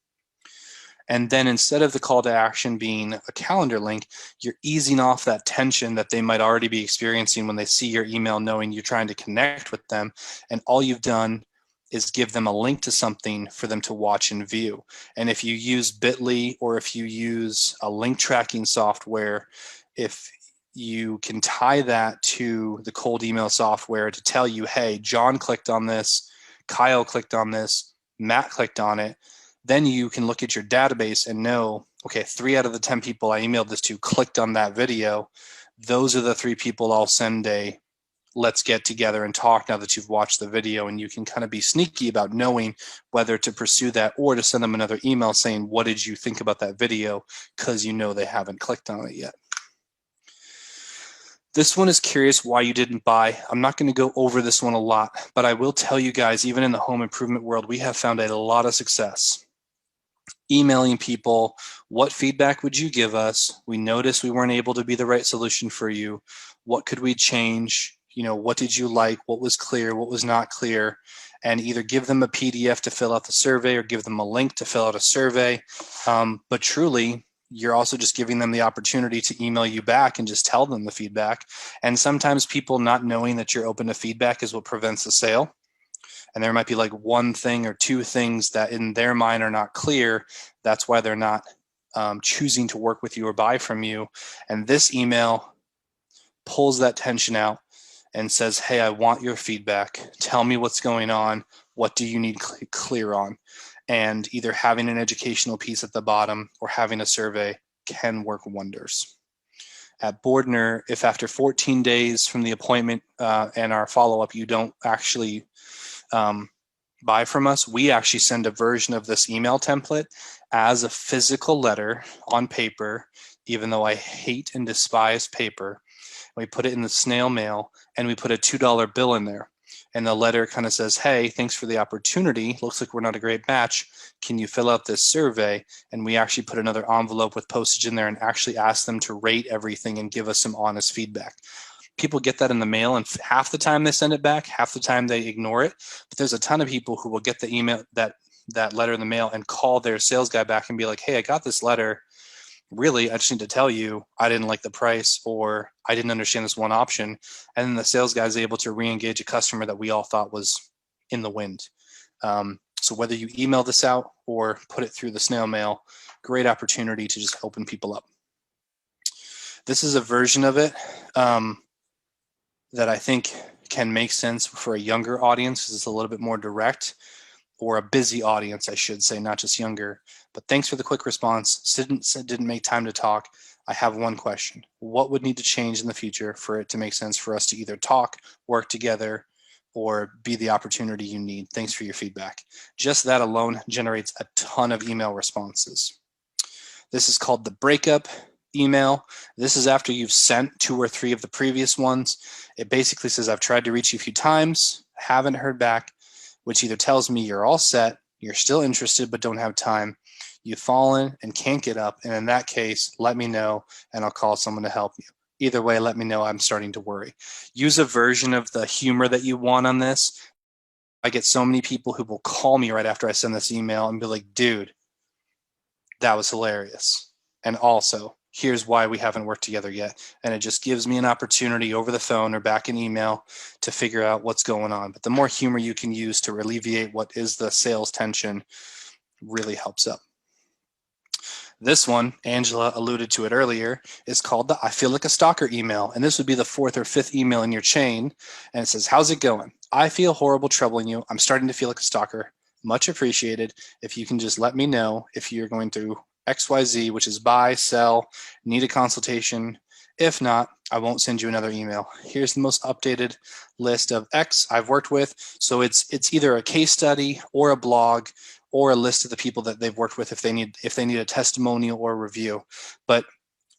And then instead of the call to action being a calendar link, you're easing off that tension that they might already be experiencing when they see your email, knowing you're trying to connect with them. And all you've done is give them a link to something for them to watch and view. And if you use Bitly or if you use a link tracking software, if you can tie that to the cold email software to tell you, hey, John clicked on this, Kyle clicked on this, Matt clicked on it, then you can look at your database and know, okay, 3 out of the 10 people I emailed this to clicked on that video. Those are the 3 people I'll send a let's get together and talk now that you've watched the video. And you can kind of be sneaky about knowing whether to pursue that or to send them another email saying, what did you think about that video? Because you know they haven't clicked on it yet. This one is curious why you didn't buy. I'm not going to go over this one a lot, but I will tell you guys, even in the home improvement world, we have found a lot of success emailing people. What feedback would you give us? We noticed we weren't able to be the right solution for you. What could we change? What did you like? What was clear? What was not clear? And either give them a PDF to fill out the survey or give them a link to fill out a survey. But truly, you're also just giving them the opportunity to email you back and just tell them the feedback. And sometimes people not knowing that you're open to feedback is what prevents the sale. And there might be like 1 thing or 2 things that in their mind are not clear. That's why they're not choosing to work with you or buy from you. And this email pulls that tension out and says, hey, I want your feedback. Tell me what's going on. What do you need clear on? And either having an educational piece at the bottom or having a survey can work wonders. At Bordner, if after 14 days from the appointment and our follow-up, you don't actually buy from us, we actually send a version of this email template as a physical letter on paper, even though I hate and despise paper. We put it in the snail mail and we put a $2 bill in there. And the letter kind of says, hey, thanks for the opportunity. Looks like we're not a great match. Can you fill out this survey? And we actually put another envelope with postage in there and actually ask them to rate everything and give us some honest feedback. People get that in the mail, and half the time they send it back, half the time they ignore it. But there's a ton of people who will get the email, that letter in the mail, and call their sales guy back and be like, hey, I got this letter. Really, I just need to tell you, I didn't like the price, or I didn't understand this one option. And then the sales guy is able to re-engage a customer that we all thought was in the wind. So whether you email this out or put it through the snail mail, great opportunity to just open people up. This is a version of it that I think can make sense for a younger audience because it's a little bit more direct, or a busy audience, I should say, not just younger. But thanks for the quick response. Didn't make time to talk. I have one question. What would need to change in the future for it to make sense for us to either talk, work together, or be the opportunity you need? Thanks for your feedback. Just that alone generates a ton of email responses. This is called the breakup email. This is after you've sent 2 or 3 of the previous ones. It basically says, I've tried to reach you a few times, haven't heard back, which either tells me you're all set, you're still interested but don't have time, you've fallen and can't get up, and in that case, let me know and I'll call someone to help you. Either way, let me know. I'm starting to worry. Use a version of the humor that you want on this. I get so many people who will call me right after I send this email and be like, dude, that was hilarious. And also, here's why we haven't worked together yet. And it just gives me an opportunity over the phone or back in email to figure out what's going on. But the more humor you can use to alleviate what is the sales tension really helps up. This one, Angela alluded to it earlier, is called the I feel like a stalker email. And this would be the 4th or 5th email in your chain. And it says, how's it going? I feel horrible troubling you. I'm starting to feel like a stalker. Much appreciated. If you can just let me know if you're going through XYZ, which is buy, sell, need a consultation. If not, I won't send you another email. Here's the most updated list of X I've worked with. So it's either a case study or a blog or a list of the people that they've worked with if they need a testimonial or a review. But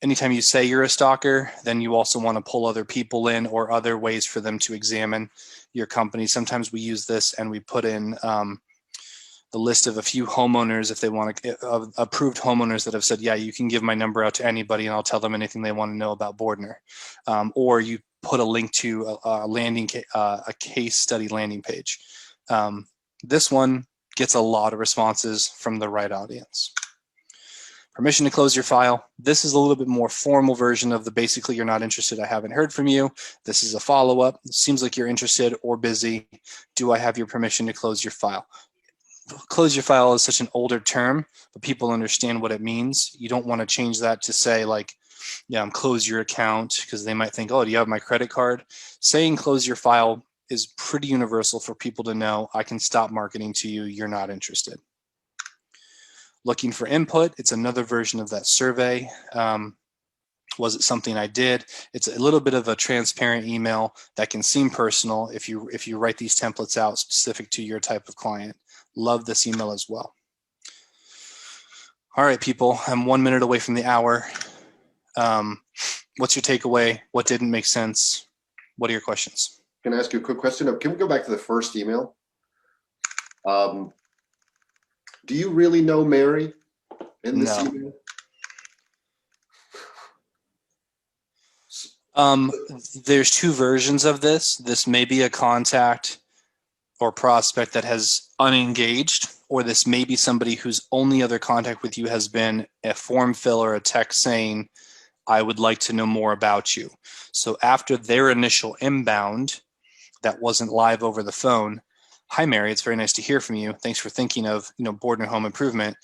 anytime you say you're a stalker, then you also want to pull other people in or other ways for them to examine your company. Sometimes we use this and we put in the list of a few homeowners, if they want to, approved homeowners that have said, yeah, you can give my number out to anybody and I'll tell them anything they want to know about Bordner. Or you put a link to a case study landing page. This one gets a lot of responses from the right audience. Permission to close your file. This is a little bit more formal version of the basically you're not interested, I haven't heard from you. This is a follow-up. Seems like you're interested or busy. Do I have your permission to close your file? Close your file is such an older term, but people understand what it means. You don't want to change that to say like, yeah, close your account, because they might think, oh, do you have my credit card? Saying close your file is pretty universal for people to know I can stop marketing to you, you're not interested. Looking for input, it's another version of that survey. Was it something I did? It's a little bit of a transparent email that can seem personal if you write these templates out specific to your type of client. Love this email as well. All right, people, I'm 1 minute away from the hour. What's your takeaway? What didn't make sense? What are your questions? Can I ask you a quick question? Can we go back to the first email? Do you really know Mary in this email? There's 2 versions of this. This may be a contact or prospect that has unengaged, or this may be somebody whose only other contact with you has been a form fill or a text saying, I would like to know more about you. So after their initial inbound that wasn't live over the phone, hi, Mary, it's very nice to hear from you. Thanks for thinking of, Bordner Home Improvement.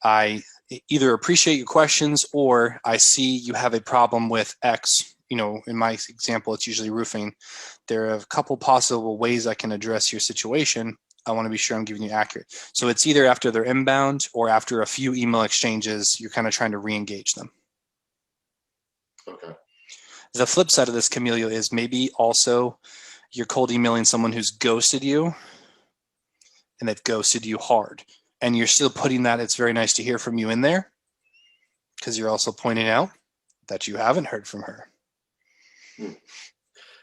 I either appreciate your questions or I see you have a problem with X. In my example, it's usually roofing. There are a couple possible ways I can address your situation. I want to be sure I'm giving you accurate. So it's either after they're inbound or after a few email exchanges, you're kind of trying to re-engage them. Okay. The flip side of this, Camilo, is maybe also you're cold emailing someone who's ghosted you and they've ghosted you hard. And you're still putting that it's very nice to hear from you in there because you're also pointing out that you haven't heard from her.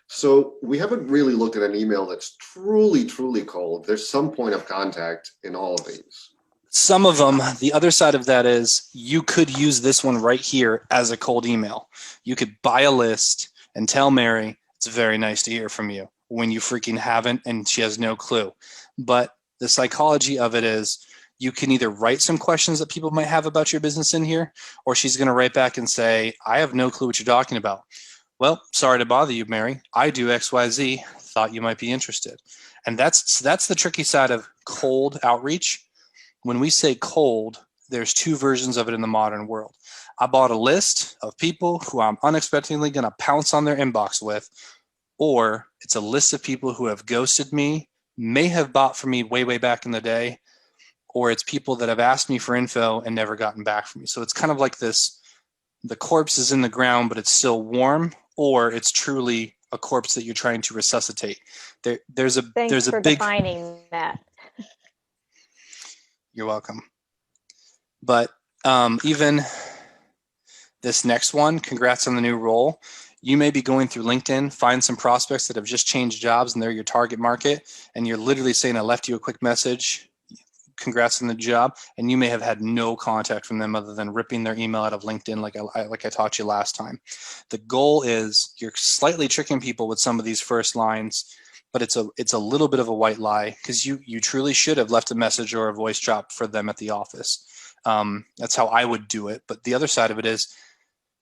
So we haven't really looked at an email that's truly, truly cold. There's some point of contact in all of these. Some of them, the other side of that is you could use this one right here as a cold email. You could buy a list and tell Mary, it's very nice to hear from you, when you freaking haven't and she has no clue. But the psychology of it is you can either write some questions that people might have about your business in here, or she's going to write back and say, I have no clue what you're talking about. Well, sorry to bother you, Mary. I do XYZ. Thought you might be interested. And that's the tricky side of cold outreach. When we say cold, there's 2 versions of it in the modern world. I bought a list of people who I'm unexpectedly going to pounce on their inbox with, or it's a list of people who have ghosted me, may have bought from me way, way back in the day, or it's people that have asked me for info and never gotten back from me. So it's kind of like this, the corpse is in the ground, but it's still warm, or it's truly a corpse that you're trying to resuscitate. There's a Thanks for big. defining that. You're welcome. But even this next one, congrats on the new role. You may be going through LinkedIn, find some prospects that have just changed jobs and they're your target market, and you're literally saying, I left you a quick message, congrats on the job, and you may have had no contact from them other than ripping their email out of LinkedIn like I taught you last time. The goal is you're slightly tricking people with some of these first lines, but it's a little bit of a white lie, because you truly should have left a message or a voice drop for them at the office. That's how I would do it. But the other side of it is,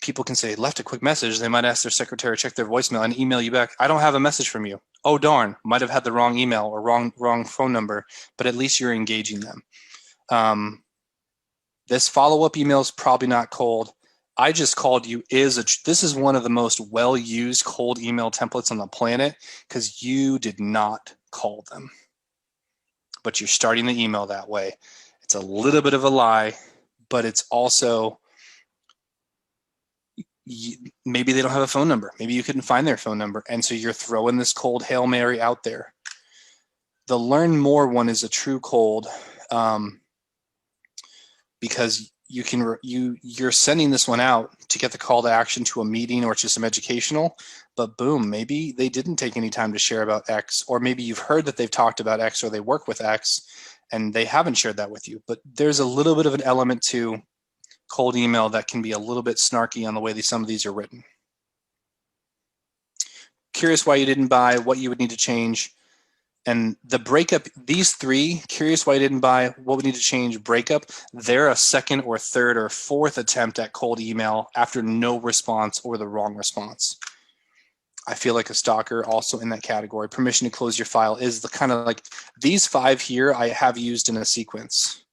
people can say, left a quick message. They might ask their secretary to check their voicemail and email you back. I don't have a message from you. Oh, darn, might have had the wrong email or wrong phone number, but at least you're engaging them. This follow-up email is probably not cold. I just called you this is one of the most well-used cold email templates on the planet, because you did not call them, but you're starting the email that way. It's a little bit of a lie, but it's also, maybe they don't have a phone number. Maybe you couldn't find their phone number. And so you're throwing this cold Hail Mary out there. The learn more one is a true cold, because you're sending this one out to get the call to action to a meeting or to some educational, but boom, maybe they didn't take any time to share about X, or maybe you've heard that they've talked about X or they work with X and they haven't shared that with you. But there's a little bit of an element to cold email that can be a little bit snarky on the way some of these are written. Curious why you didn't buy, what you would need to change. And the breakup, these three, curious why you didn't buy, what we need to change, breakup, they're a second or third or fourth attempt at cold email after no response or the wrong response. I feel like a stalker also in that category. Permission to close your file is the kind of like, these five here I have used in a sequence.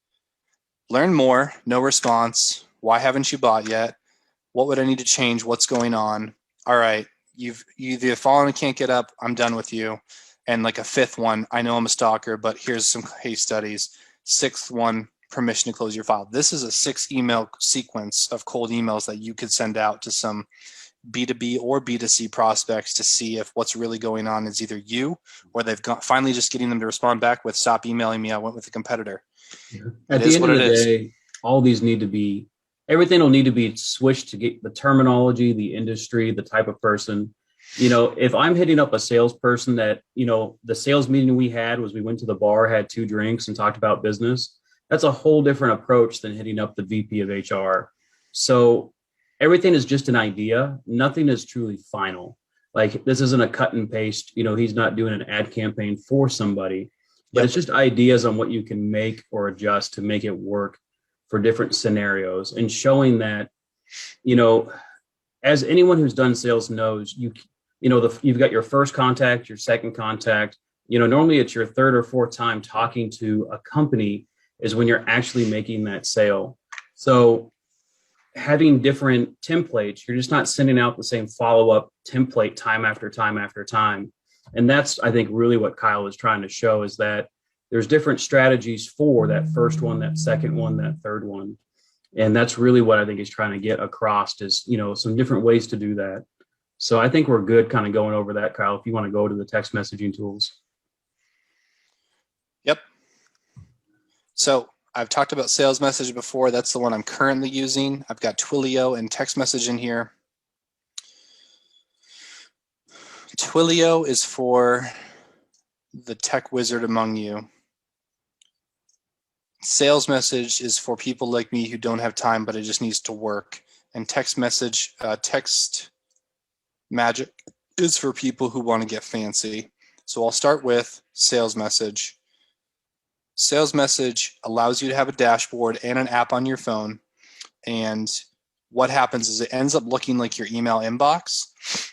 Learn more, no response. Why haven't you bought yet? What would I need to change? What's going on? All right, you either fallen and can't get up, I'm done with you. And like a fifth one, I know I'm a stalker, but here's some case studies. Sixth one, permission to close your file. This is a 6 email sequence of cold emails that you could send out to some B2B or B2C prospects to see if what's really going on is either you or they've got finally just getting them to respond back with, stop emailing me, I went with a competitor. Yeah. At the end of the day, all these need to be, everything will need to be switched to get the terminology, the industry, the type of person. You know, if I'm hitting up a salesperson that, you know, the sales meeting we had was we went to the bar, had 2 drinks and talked about business. That's a whole different approach than hitting up the VP of HR. So everything is just an idea. Nothing is truly final. Like, this isn't a cut and paste. You know, he's not doing an ad campaign for somebody, but it's just ideas on what you can make or adjust to make it work for different scenarios, and showing that, you know, as anyone who's done sales knows, you've got your first contact, your second contact. You know, normally it's your third or fourth time talking to a company is when you're actually making that sale. So having different templates, you're just not sending out the same follow-up template time after time after time. And that's, I think, really what Kyle is trying to show, is that there's different strategies for that first one, that second one, that third one. And that's really what I think he's trying to get across, is, you know, some different ways to do that. So I think we're good kind of going over that, Kyle, if you want to go to the text messaging tools. Yep. So I've talked about sales message before. That's the one I'm currently using. I've got Twilio and text message in here. Twilio is for the tech wizard among you. Sales message is for people like me who don't have time, but it just needs to work. And text message, text magic is for people who want to get fancy. So I'll start with sales message. Sales message allows you to have a dashboard and an app on your phone. And what happens is it ends up looking like your email inbox,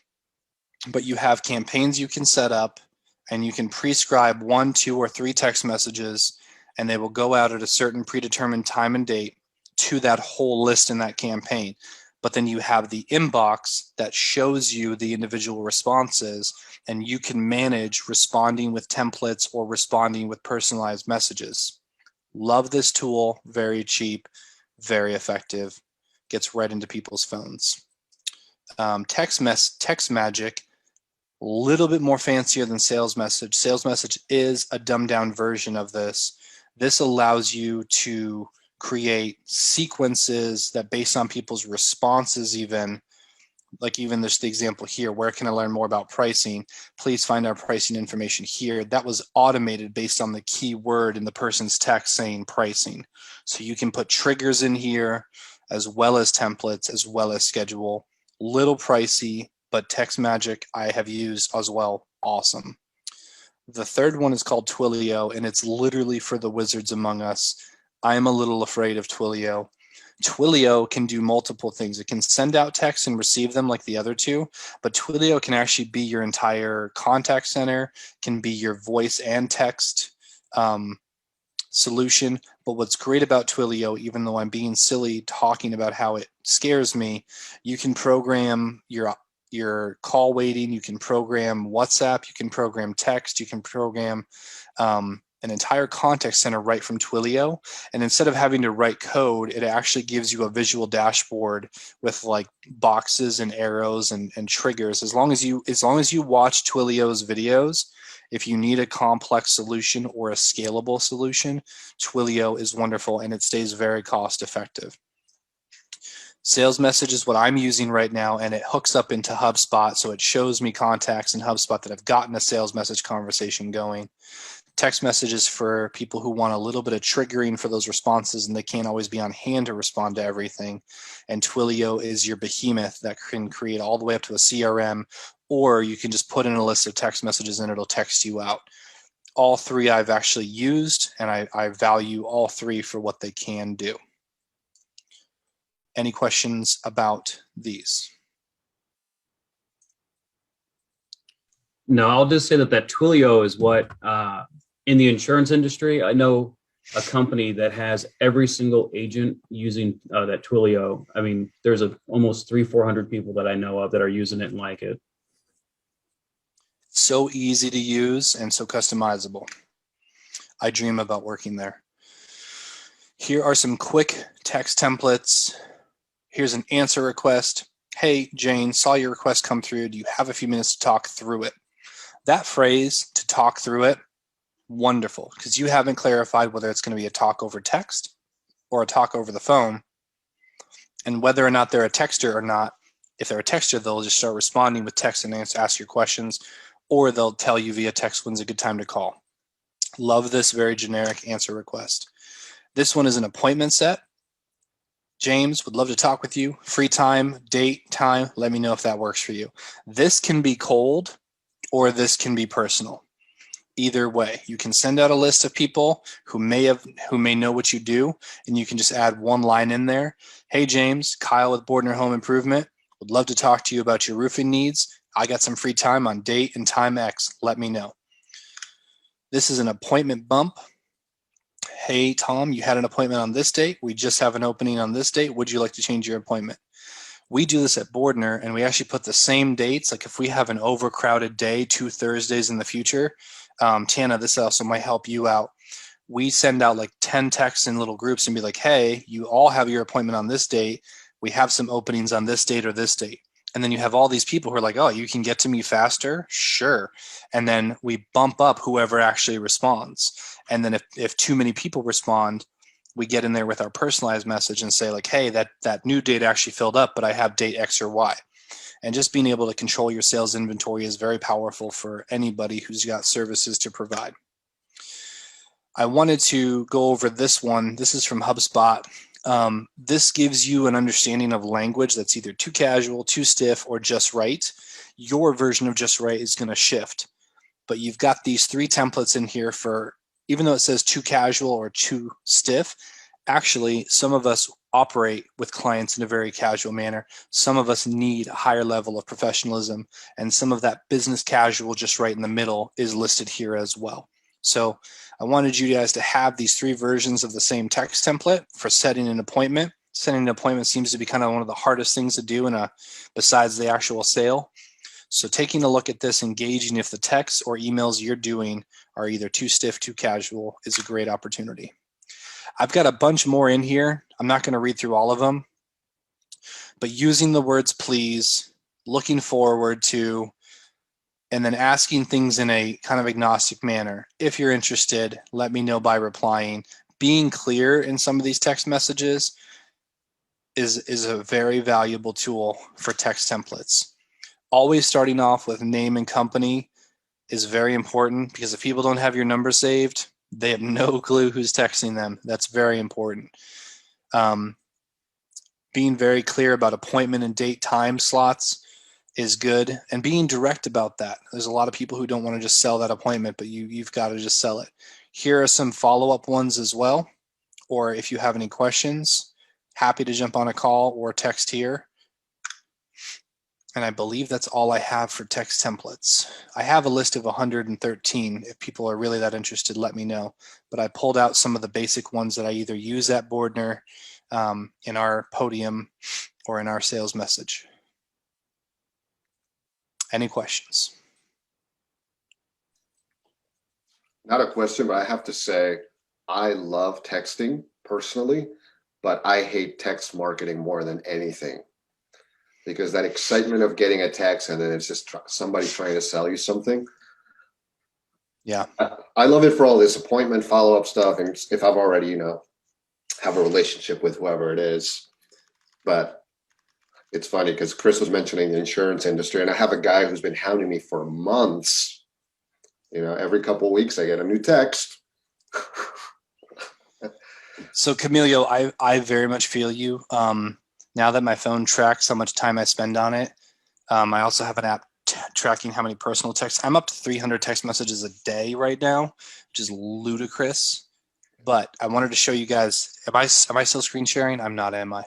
but you have campaigns you can set up, and you can prescribe 1, 2, or 3 text messages, and they will go out at a certain predetermined time and date to that whole list in that campaign. But then you have the inbox that shows you the individual responses, and you can manage responding with templates or responding with personalized messages. Love this tool, very cheap, very effective. gets right into people's phones. Text magic, a little bit more fancier than sales message. Sales message is a dumbed down version of this. This allows you to create sequences that, based on people's responses, even this the example here, where can I learn more about pricing? Please find our pricing information here. That was automated based on the keyword in the person's text saying pricing. So you can put triggers in here as well as templates, as well as schedule. Little pricey, but text magic I have used as well. Awesome. The third one is called Twilio, and it's literally for the wizards among us. I'm a little afraid of Twilio. Twilio can do multiple things. It can send out texts and receive them like the other two, but Twilio can actually be your entire contact center, can be your voice and text solution. But what's great about Twilio, even though I'm being silly talking about how it scares me, you can program your call waiting, you can program WhatsApp, you can program text, you can program an entire contact center right from Twilio. And instead of having to write code, it actually gives you a visual dashboard with like boxes and arrows and triggers. As long as you watch Twilio's videos, if you need a complex solution or a scalable solution, Twilio is wonderful, and it stays very cost effective. Sales message is what I'm using right now, and it hooks up into HubSpot, so it shows me contacts in HubSpot that have gotten a sales message conversation going. Text messages for people who want a little bit of triggering for those responses, and they can't always be on hand to respond to everything. And Twilio is your behemoth that can create all the way up to a CRM, or you can just put in a list of text messages and it'll text you out. All three I've actually used, and I value all three for what they can do. Any questions about these? No, I'll just say that Twilio is what, in the insurance industry, I know a company that has every single agent using that Twilio. I mean, there's almost 300-400 people that I know of that are using it and like it. So easy to use and so customizable. I dream about working there. Here are some quick text templates. Here's an answer request. Hey, Jane, saw your request come through. Do you have a few minutes to talk through it? That phrase, to talk through it, wonderful, because you haven't clarified whether it's going to be a talk over text or a talk over the phone, and whether or not they're a texter or not. If they're a texter, they'll just start responding with text and ask your questions, or they'll tell you via text when's a good time to call. Love this very generic answer request. This one is an appointment set. James, would love to talk with you. Free time, date, time. Let me know if that works for you. This can be cold or this can be personal. Either way, you can send out a list of people who may know what you do, and you can just add one line in there. Hey, James, Kyle with Bordner Home Improvement. Would love to talk to you about your roofing needs. I got some free time on date and time X. Let me know. This is an appointment bump. Hey, Tom, you had an appointment on this date. We just have an opening on this date. Would you like to change your appointment? We do this at Bordner, and we actually put the same dates. Like if we have an overcrowded day, 2 Thursdays in the future, Tana, this also might help you out. We send out like 10 texts in little groups and be like, hey, you all have your appointment on this date. We have some openings on this date or this date. And then you have all these people who are like, oh, you can get to me faster? Sure. And then we bump up whoever actually responds. And then if too many people respond, we get in there with our personalized message and say like, hey, that new date actually filled up, but I have date X or Y. And just being able to control your sales inventory is very powerful for anybody who's got services to provide. I wanted to go over this one. This is from HubSpot. This gives you an understanding of language that's either too casual, too stiff, or just right. Your version of just right is going to shift. But you've got these 3 templates in here for, even though it says too casual or too stiff, actually, some of us operate with clients in a very casual manner. Some of us need a higher level of professionalism, and some of that business casual just right in the middle is listed here as well. So I wanted you guys to have these 3 versions of the same text template for setting an appointment. Setting an appointment seems to be kind of one of the hardest things to do besides the actual sale. So taking a look at this, engaging if the texts or emails you're doing are either too stiff, too casual, is a great opportunity. I've got a bunch more in here. I'm not going to read through all of them. but using the words please, looking forward to, and then asking things in a kind of agnostic manner. If you're interested, let me know by replying. Being clear in some of these text messages is a very valuable tool for text templates. Always starting off with name and company is very important, because if people don't have your number saved, they have no clue who's texting them. That's very important. Being very clear about appointment and date time slots is good, and being direct about that. There's a lot of people who don't want to just sell that appointment, but you've got to just sell it. Here are some follow-up ones as well, or if you have any questions, happy to jump on a call or text here. And I believe that's all I have for text templates. I have a list of 113. If people are really that interested, let me know. But I pulled out some of the basic ones that I either use at Bordner, in our podium, or in our sales message. Any questions? Not a question, but I have to say, I love texting personally, but I hate text marketing more than anything. Because that excitement of getting a text and then it's just somebody trying to sell you something. Yeah. I love it for all this appointment follow-up stuff. And if I've already, have a relationship with whoever it is. But it's funny because Chris was mentioning the insurance industry, and I have a guy who's been hounding me for months. Every couple of weeks I get a new text. So Camilio, I very much feel you. Now that my phone tracks how much time I spend on it, I also have an app tracking how many personal texts. I'm up to 300 text messages a day right now, which is ludicrous. But I wanted to show you guys, am I still screen sharing? I'm not, am I?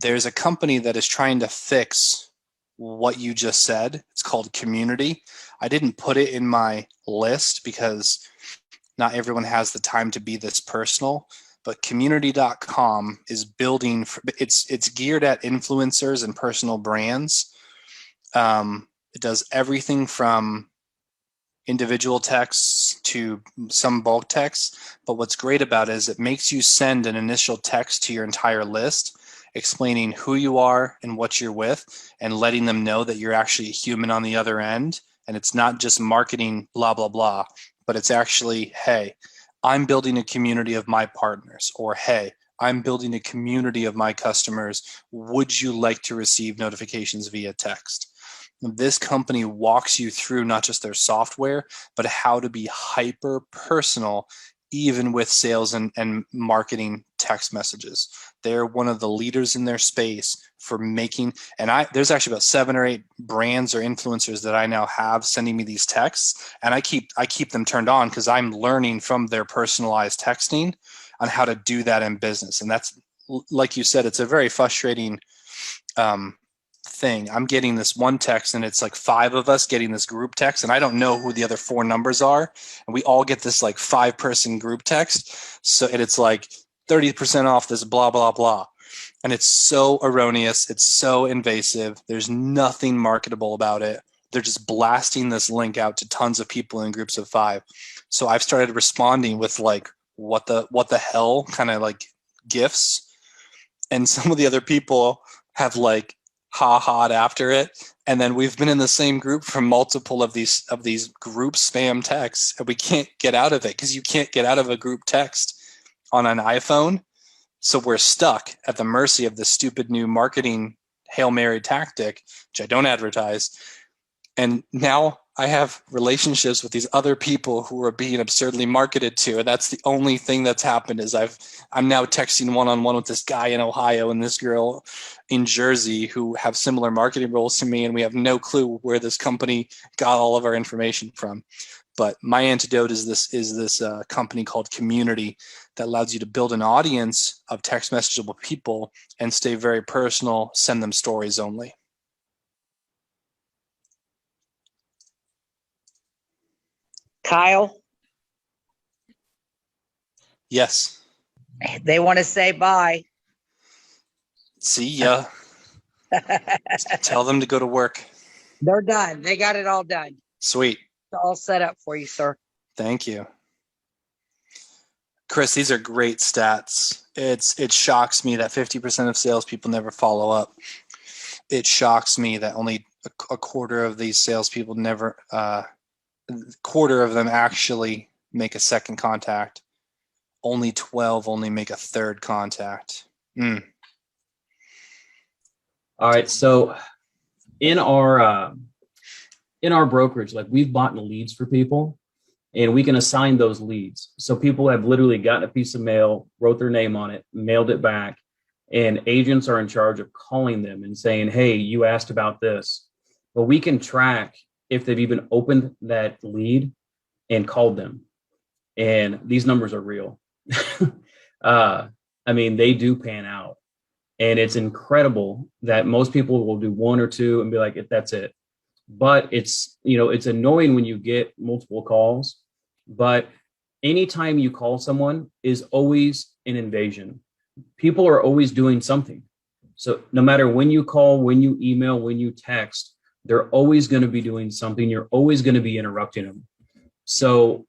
There's a company that is trying to fix what you just said. It's called Community. I didn't put it in my list because not everyone has the time to be this personal. But community.com is building, it's geared at influencers and personal brands. It does everything from individual texts to some bulk texts. But what's great about it is it makes you send an initial text to your entire list, explaining who you are and what you're with, and letting them know that you're actually a human on the other end. And it's not just marketing, blah, blah, blah, but it's actually, hey, I'm building a community of my partners, or hey, I'm building a community of my customers. Would you like to receive notifications via text? This company walks you through not just their software, but how to be hyper personal, even with sales and marketing text messages. They're one of the leaders in their space for making, and there's actually about 7 or 8 brands or influencers that I now have sending me these texts, and I keep them turned on because I'm learning from their personalized texting on how to do that in business. And that's, like you said, it's a very frustrating thing. I'm getting this one text and it's like 5 of us getting this group text, and I don't know who the other 4 numbers are, and we all get this like 5-person group text. So it's like 30% off this blah blah blah, and it's so erroneous, it's so invasive, there's nothing marketable about it. They're just blasting this link out to tons of people in groups of 5. So I've started responding with like what the hell kind of like gifs, and some of the other people have like ha-ha'd after it. And then we've been in the same group from multiple of these group spam texts, and we can't get out of it because you can't get out of a group text on an iPhone. So we're stuck at the mercy of the stupid new marketing Hail Mary tactic, which I don't advertise. And now I have relationships with these other people who are being absurdly marketed to. And that's the only thing that's happened is I'm now texting one-on-one with this guy in Ohio and this girl in Jersey who have similar marketing roles to me. And we have no clue where this company got all of our information from. But my antidote is this company called Community that allows you to build an audience of text messageable people and stay very personal, send them stories only. Kyle, Yes. they want to say bye. See ya. Tell them to go to work. They're done. They got it all done. Sweet. It's all set up for you, sir. Thank you. Chris, these are great stats. It shocks me that 50% of salespeople never follow up. It shocks me that only a quarter of these salespeople never, quarter of them actually make a second contact. Only 12 only make a third contact. All right. So in our brokerage, like we've bought leads for people and we can assign those leads. So people have literally gotten a piece of mail, wrote their name on it, mailed it back, and agents are in charge of calling them and saying, hey, you asked about this. Well, we can track if they've even opened that lead and called them. And these numbers are real. I mean, they do pan out. And it's incredible that most people will do one or two and be like, that's it. But it's, it's annoying when you get multiple calls. But anytime you call someone is always an invasion. People are always doing something. So no matter when you call, when you email, when you text, they're always going to be doing something. You're always going to be interrupting them. So,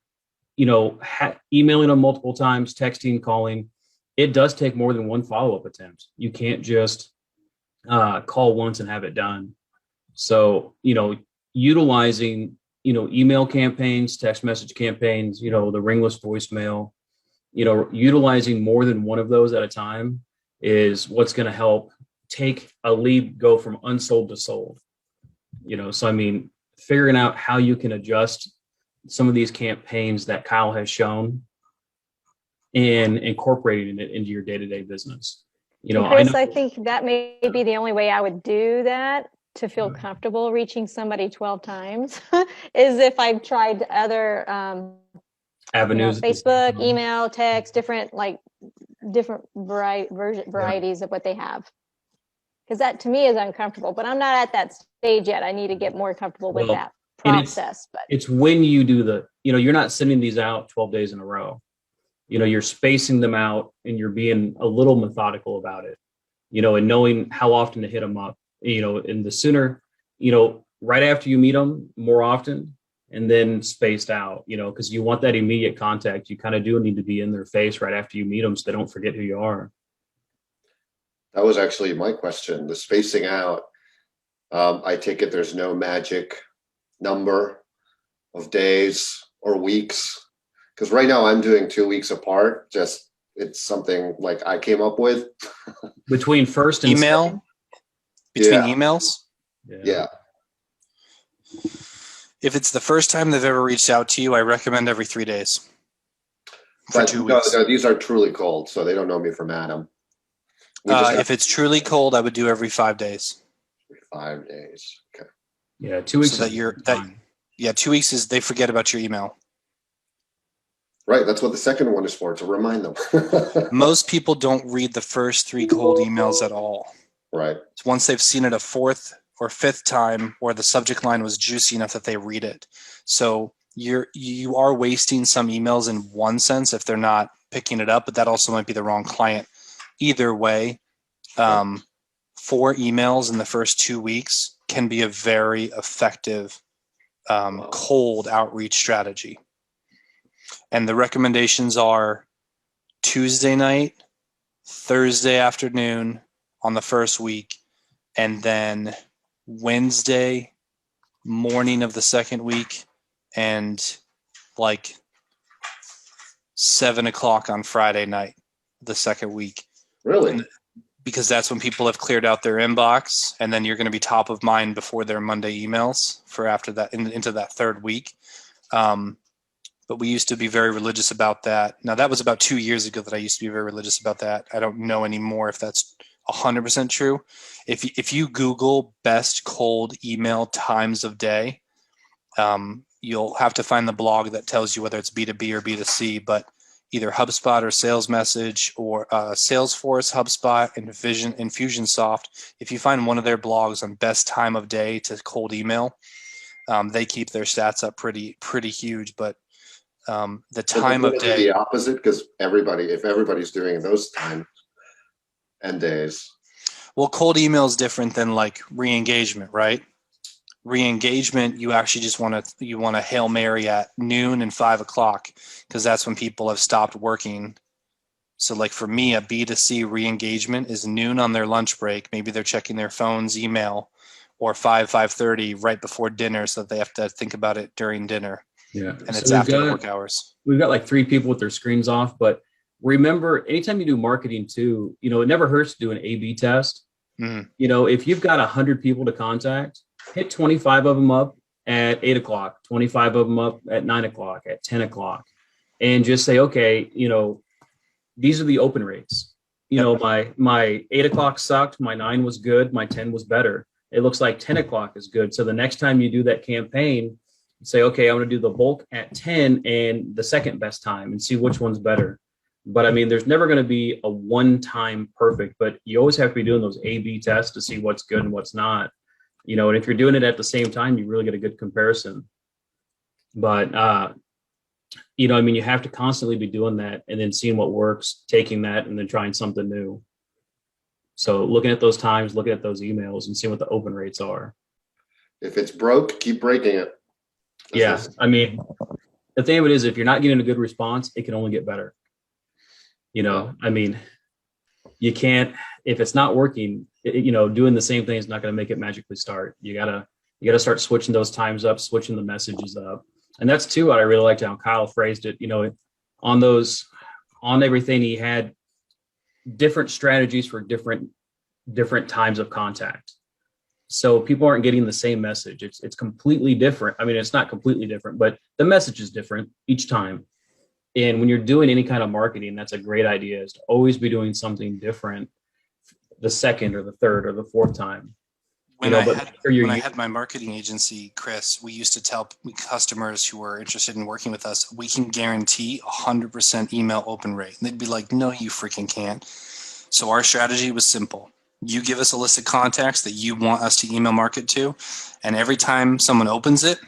emailing them multiple times, texting, calling, it does take more than one follow-up attempt. You can't just call once and have it done. So, utilizing, email campaigns, text message campaigns, the ringless voicemail, utilizing more than one of those at a time is what's going to help take a lead go from unsold to sold. So I mean, figuring out how you can adjust some of these campaigns that Kyle has shown and incorporating it into your day-to-day business. Chris, I think that may be the only way I would do that to feel comfortable reaching somebody 12 times is if I've tried other avenues, Facebook, email, text, different varieties of what they have. Because that to me is uncomfortable, but I'm not at that stage yet. I need to get more comfortable with that process. But it's when you do you're not sending these out 12 days in a row. You're spacing them out and you're being a little methodical about it, and knowing how often to hit them up, and the sooner, right after you meet them more often and then spaced out, because you want that immediate contact. You kind of do need to be in their face right after you meet them so they don't forget who you are. That was actually my question, the spacing out. I take it there's no magic number of days or weeks. Because right now I'm doing 2 weeks apart. Just it's something like I came up with. Between first and email? second? Between emails? Yeah. If it's the first time they've ever reached out to you, I recommend every 3 days. For 2 weeks. No, these are truly cold, so they don't know me from Adam. If it's truly cold, I would do every 5 days. 5 days. Okay. Yeah, 2 weeks. So 2 weeks is they forget about your email. Right, that's what the second one is for, to remind them. Most people don't read the first 3 cold emails at all. Right. Once they've seen it a 4th or 5th time, or the subject line was juicy enough that they read it. So you are wasting some emails in one sense if they're not picking it up, but that also might be the wrong client. Either way, 4 emails in the first 2 weeks can be a very effective cold outreach strategy. And the recommendations are Tuesday night, Thursday afternoon on the first week, and then Wednesday morning of the second week, and 7 o'clock on Friday night, the second week. Really? Because that's when people have cleared out their inbox, and then you're going to be top of mind before their Monday emails for after that into that third week. But we used to be very religious about that. Now, that was about 2 years ago that I used to be very religious about that. I don't know anymore if that's 100% true. If you Google best cold email times of day, you'll have to find the blog that tells you whether it's B2B or B2C, but either HubSpot or Sales Message or Salesforce, HubSpot, and Infusionsoft. If you find one of their blogs on best time of day to cold email, they keep their stats up pretty huge. But the time of day, the opposite, because if everybody's doing those times and days. Well, cold email is different than re-engagement, right? Re-engagement, you actually just want to Hail Mary at noon and 5 o'clock, because that's when people have stopped working So like for me, a B2C re-engagement is noon on their lunch break. Maybe they're checking their phone's email, or 5:30 right before dinner, so that they have to think about it during dinner. Yeah. And it's after the work hours. We've got like 3 people with their screens off, but remember, anytime you do marketing too, it never hurts to do an A/B test. Mm. If you've got 100 people to contact, hit 25 of them up at 8 o'clock, 25 of them up at 9 o'clock, at 10 o'clock, and just say, okay, these are the open rates. My 8 o'clock sucked. My 9 was good. My 10 was better. It looks like 10 o'clock is good. So the next time you do that campaign, say, okay, I'm going to do the bulk at 10 and the second best time and see which one's better. But I mean, there's never going to be a one-time perfect, but you always have to be doing those A/B tests to see what's good and what's not. And if you're doing it at the same time, you really get a good comparison. But, you have to constantly be doing that and then seeing what works, taking that and then trying something new. So looking at those times, looking at those emails and seeing what the open rates are. If it's broke, keep breaking it. Yeah. I mean, the thing of it is, if you're not getting a good response, it can only get better. I mean, you can't, if it's not working, doing the same thing is not going to make it magically start. You gotta start switching those times up, switching the messages up. And that's too what I really liked how Kyle phrased it. On everything, he had different strategies for different times of contact. So people aren't getting the same message. It's completely different. I mean, it's not completely different, but the message is different each time. And when you're doing any kind of marketing, that's a great idea, is to always be doing something different the second or the third or the fourth time. When I had my marketing agency, Chris, we used to tell customers who were interested in working with us, we can guarantee 100% email open rate. And they'd be like, no, you freaking can't. So our strategy was simple. You give us a list of contacts that you want us to email market to, and every time someone opens it,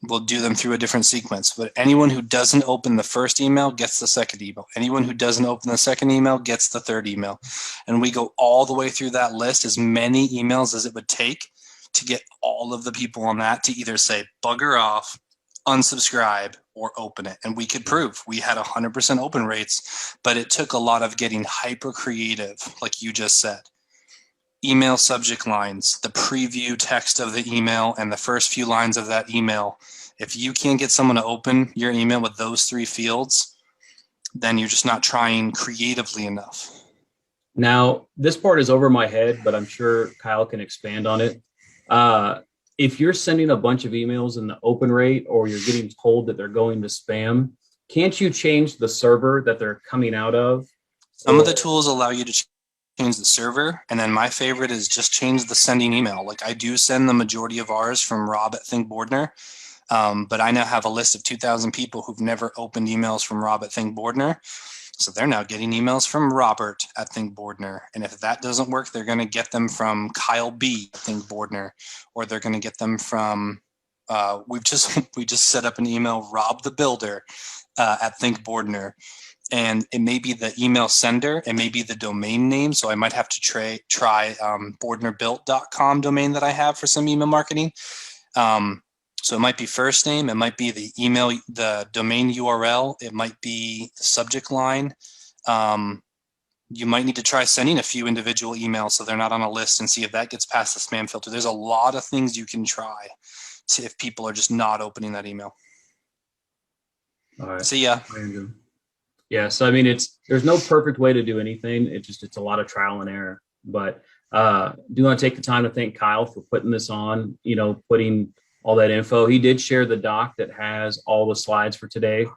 we'll do them through a different sequence. But anyone who doesn't open the first email gets the second email. Anyone who doesn't open the second email gets the third email. And we go all the way through that list, as many emails as it would take to get all of the people on that to either say bugger off, unsubscribe, or open it. And we could prove we had 100% open rates, but it took a lot of getting hyper creative, like you just said. Email subject lines, the preview text of the email, and the first few lines of that email. If you can't get someone to open your email with those 3 fields, then you're just not trying creatively enough. Now, this part is over my head, but I'm sure Kyle can expand on it. If you're sending a bunch of emails in the open rate, or you're getting told that they're going to spam, can't you change the server that they're coming out of? Some of the tools allow you to change the server, and then my favorite is just change the sending email. Like I do send the majority of ours from Rob at Think Bordner, but I now have a list of 2,000 people who've never opened emails from Rob at Think Bordner. So they're now getting emails from Robert at Think Bordner. And if that doesn't work, they're going to get them from Kyle B at Think Bordner, or they're going to get them from, we just set up an email, Rob the Builder at Think Bordner. And it may be the email sender, it may be the domain name. So I might have to try bordnerbuilt.com domain that I have for some email marketing. So it might be first name, it might be the email, the domain URL, it might be the subject line. You might need to try sending a few individual emails so they're not on a list and see if that gets past the spam filter. There's a lot of things you can try to, if people are just not opening that email. All right. See ya. Yeah, so I mean, there's no perfect way to do anything. It's a lot of trial and error. But do want to take the time to thank Kyle for putting this on, putting all that info. He did share the doc that has all the slides for today.